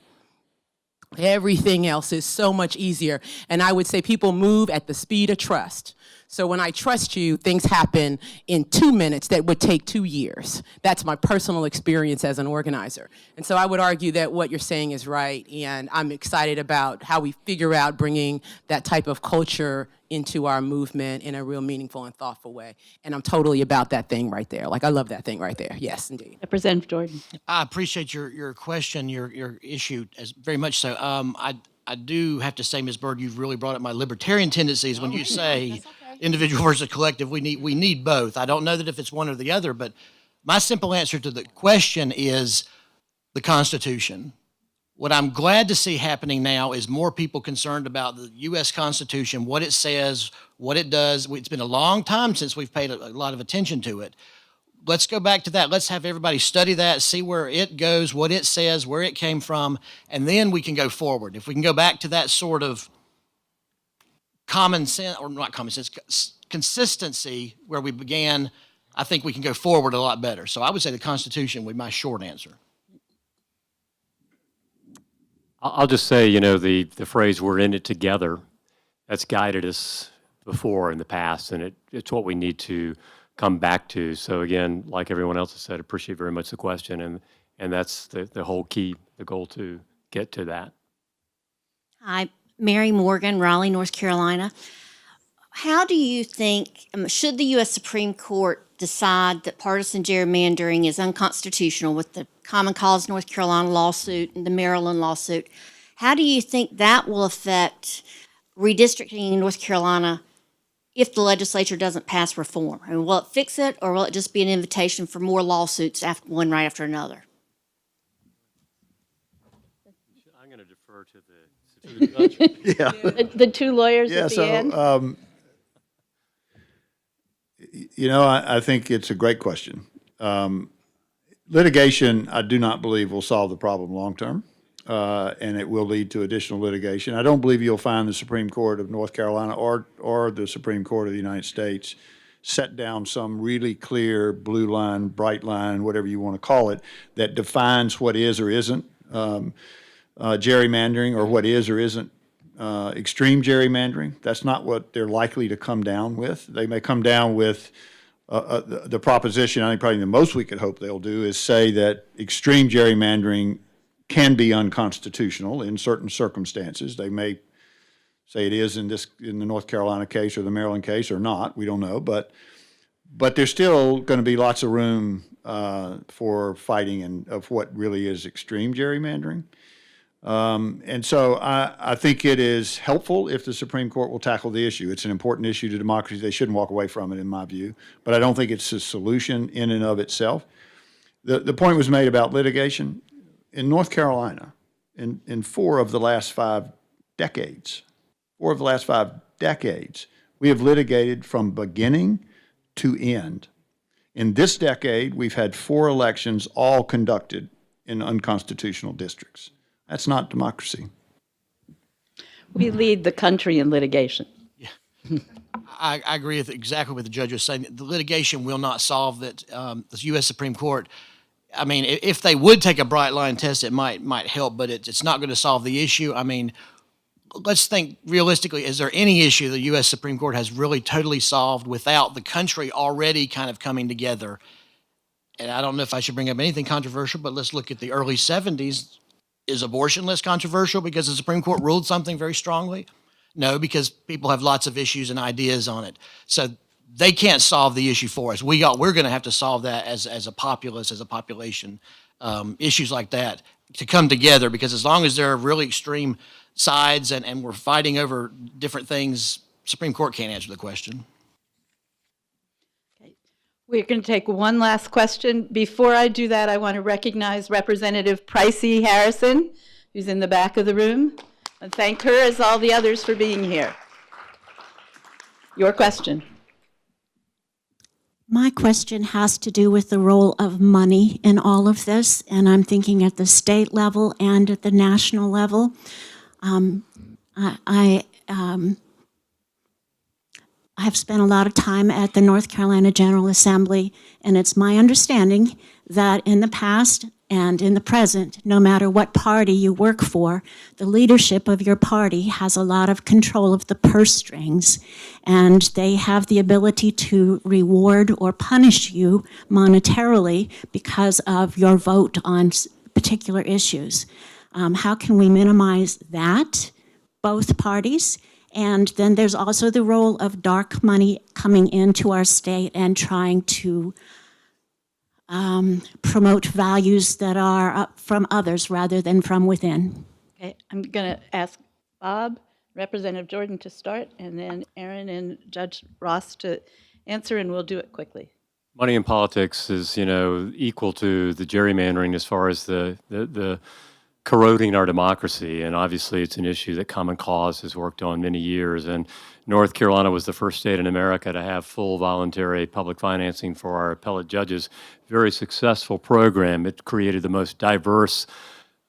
Everything else is so much easier. And I would say people move at the speed of trust. So when I trust you, things happen in 2 minutes that would take 2 years. That's my personal experience as an organizer. And so I would argue that what you're saying is right, and I'm excited about how we figure out bringing that type of culture into our movement in a real meaningful and thoughtful way. And I'm totally about that thing right there. Like, I love that thing right there. Yes, indeed. Representative Jordan. I appreciate your question, your issue, as very much so. I do have to say, Ms. Byrd, you've really brought up my libertarian tendencies when you say individual versus collective. We need both. I don't know that if it's one or the other, but my simple answer to the question is the Constitution. What I'm glad to see happening now is more people concerned about the U.S. Constitution, what it says, what it does. It's been a long time since we've paid a lot of attention to it. Let's go back to that. Let's have everybody study that, see where it goes, what it says, where it came from, and then we can go forward. If we can go back to that sort of common sense, or not common sense, consistency where we began, I think we can go forward a lot better. So I would say the Constitution would be my short answer. I'll just say, you know, the phrase "we're in it together," that's guided us before in the past, and it's what we need to come back to. So again, like everyone else has said, appreciate very much the question, and that's the whole key, the goal to get to that. Hi, Mary Morgan, Raleigh, North Carolina. How do you think, should the U.S. Supreme Court decide that partisan gerrymandering is unconstitutional with the Common Cause North Carolina lawsuit and the Maryland lawsuit, how do you think that will affect redistricting in North Carolina if the legislature doesn't pass reform? I mean, will it fix it, or will it just be an invitation for more lawsuits, one right after another? I'm going to defer to the judge. Yeah. The two lawyers Yeah, at the end. so, you know, I think it's a great question. Litigation, I do not believe, will solve the problem long-term, and it will lead to additional litigation. I don't believe you'll find the Supreme Court of North Carolina or the Supreme Court of the United States set down some really clear blue line, bright line, whatever you want to call it, that defines what is or isn't gerrymandering, or what is or isn't extreme gerrymandering. That's not what they're likely to come down with. They may come down with the proposition, I think probably the most we could hope they'll do is say that extreme gerrymandering can be unconstitutional in certain circumstances. They may say it is in the North Carolina case or the Maryland case, or not. We don't know, but there's still going to be lots of room for fighting of what really is extreme gerrymandering. And so I think it is helpful if the Supreme Court will tackle the issue. It's an important issue to democracy. They shouldn't walk away from it, in my view. But I don't think it's a solution in and of itself. The point was made about litigation. In North Carolina, in 4 of the last 5 decades, we have litigated from beginning to end. In this decade, we've had 4 elections all conducted in unconstitutional districts. That's not democracy. We lead the country in litigation. I agree with exactly what the judge was saying. The litigation will not solve that. The U.S. Supreme Court, I mean, if they would take a bright line test, it might help, but it's not going to solve the issue. I mean, let's think realistically. Is there any issue the U.S. Supreme Court has really totally solved without the country already kind of coming together? And I don't know if I should bring up anything controversial, but let's look at the early 70s. Is abortion less controversial because the Supreme Court ruled something very strongly? No, because people have lots of issues and ideas on it. So they can't solve the issue for us. We're going to have to solve that as a populace, as a population, issues like that to come together, because as long as there are really extreme sides and we're fighting over different things, Supreme Court can't answer the question. We're going to take one last question. Before I do that, I want to recognize Representative Pricey Harrison, who's in the back of the room, and thank her as all the others for being here. Your question. My question has to do with the role of money in all of this, and I'm thinking at the state level and at the national level. I have spent a lot of time at the North Carolina General Assembly, and it's my understanding that in the past and in the present, no matter what party you work for, the leadership of your party has a lot of control of the purse strings, and they have the ability to reward or punish you monetarily because of your vote on particular issues. How can we minimize that, both parties? And then there's also the role of dark money coming into our state and trying to promote values that are from others rather than from within. Okay, I'm going to ask Bob, Representative Jordan to start, and then Erin and Judge Ross to answer, and we'll do it quickly. Money in politics is, equal to the gerrymandering as far as the corroding our democracy, and obviously it's an issue that Common Cause has worked on many years, and North Carolina was the first state in America to have full voluntary public financing for our appellate judges. Very successful program. It created the most diverse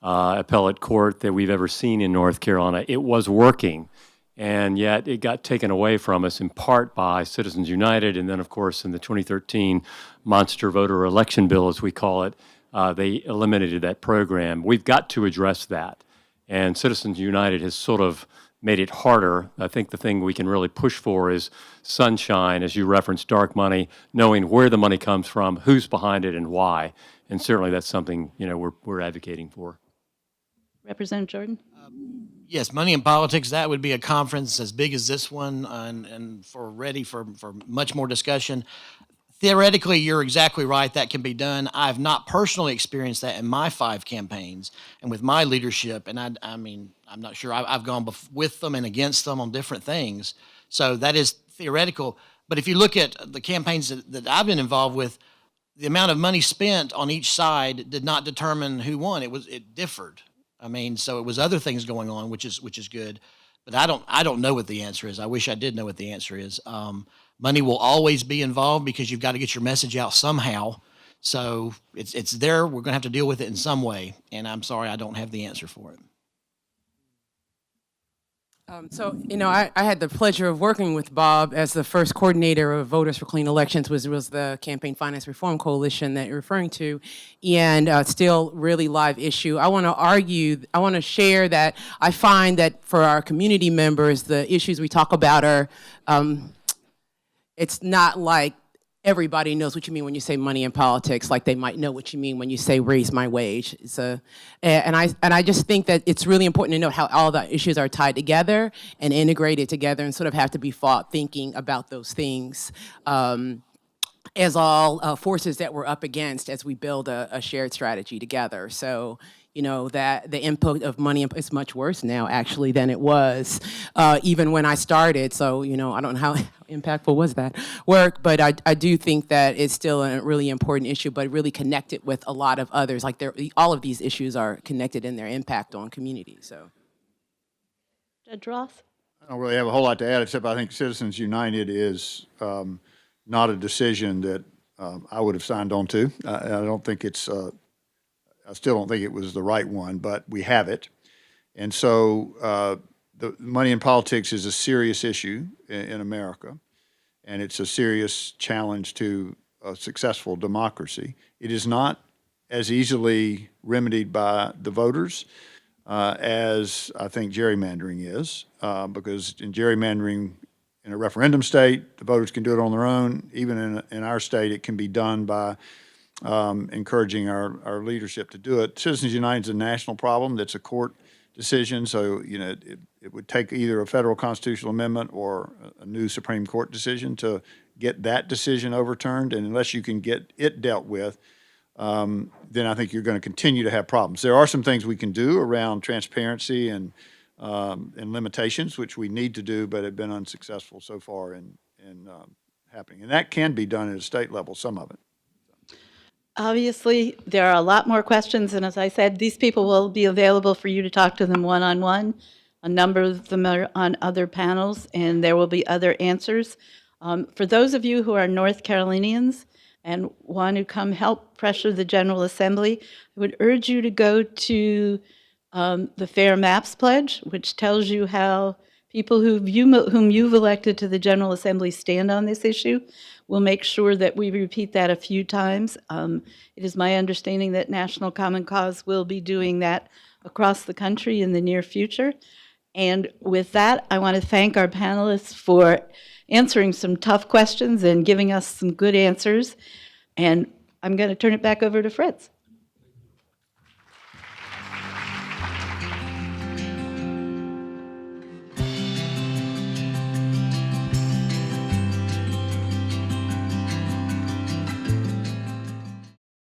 appellate court that we've ever seen in North Carolina. It was working, and yet it got taken away from us in part by Citizens United, and then of course in the 2013 monster voter election bill, as we call it, they eliminated that program. We've got to address that. And Citizens United has sort of made it harder. I think the thing we can really push for is sunshine, as you referenced, dark money, knowing where the money comes from, who's behind it, and why. And certainly that's something, we're advocating for. Representative Jordan? Yes, money in politics, that would be a conference as big as this one and ready for much more discussion. Theoretically, you're exactly right. That can be done. I've not personally experienced that in my 5 campaigns and with my leadership. And I mean, I'm not sure. I've gone with them and against them on different things. So that is theoretical. But if you look at the campaigns that I've been involved with, the amount of money spent on each side did not determine who won. It differed. I mean, so it was other things going on, which is good. But I don't know what the answer is. I wish I did know what the answer is. Money will always be involved because you've got to get your message out somehow. So it's there. We're going to have to deal with it in some way. And I'm sorry, I don't have the answer for it. I had the pleasure of working with Bob as the first coordinator of Voters for Clean Elections, which was the Campaign Finance Reform Coalition that you're referring to, and still really live issue. I want to share that I find that for our community members, the issues we talk about are, it's not like everybody knows what you mean when you say money in politics, like they might know what you mean when you say raise my wage. And I just think that it's really important to know how all the issues are tied together and integrated together and sort of have to be fought thinking about those things as all forces that we're up against as we build a shared strategy together. So, that the input of money is much worse now, actually, than it was even when I started. So, I don't know how impactful was that work, but I do think that it's still a really important issue, but really connected with a lot of others. Like all of these issues are connected in their impact on communities. So, Judge Ross? I don't really have a whole lot to add, except I think Citizens United is not a decision that I would have signed on to. I don't think it's I still don't think it was the right one, but we have it. And so the money in politics is a serious issue in America, and it's a serious challenge to a successful democracy. It is not as easily remedied by the voters as I think gerrymandering is, because in gerrymandering in a referendum state, the voters can do it on their own. Even in our state, it can be done by encouraging our leadership to do it. Citizens United is a national problem that's a court decision, so it would take either a federal constitutional amendment or a new Supreme Court decision to get that decision overturned, and unless you can get it dealt with, then I think you're going to continue to have problems. There are some things we can do around transparency and limitations, which we need to do, but have been unsuccessful so far in happening. And that can be done at a state level, some of it. Obviously, there are a lot more questions, and as I said, these people will be available for you to talk to them one-on-one. A number of them are on other panels, and there will be other answers. For those of you who are North Carolinians and want to come help pressure the General Assembly, I would urge you to go to the Fair Maps Pledge, which tells you how people whom you've elected to the General Assembly stand on this issue. We'll make sure that we repeat that a few times. It is my understanding that National Common Cause will be doing that across the country in the near future. And with that, I want to thank our panelists for answering some tough questions and giving us some good answers. And I'm going to turn it back over to Fritz.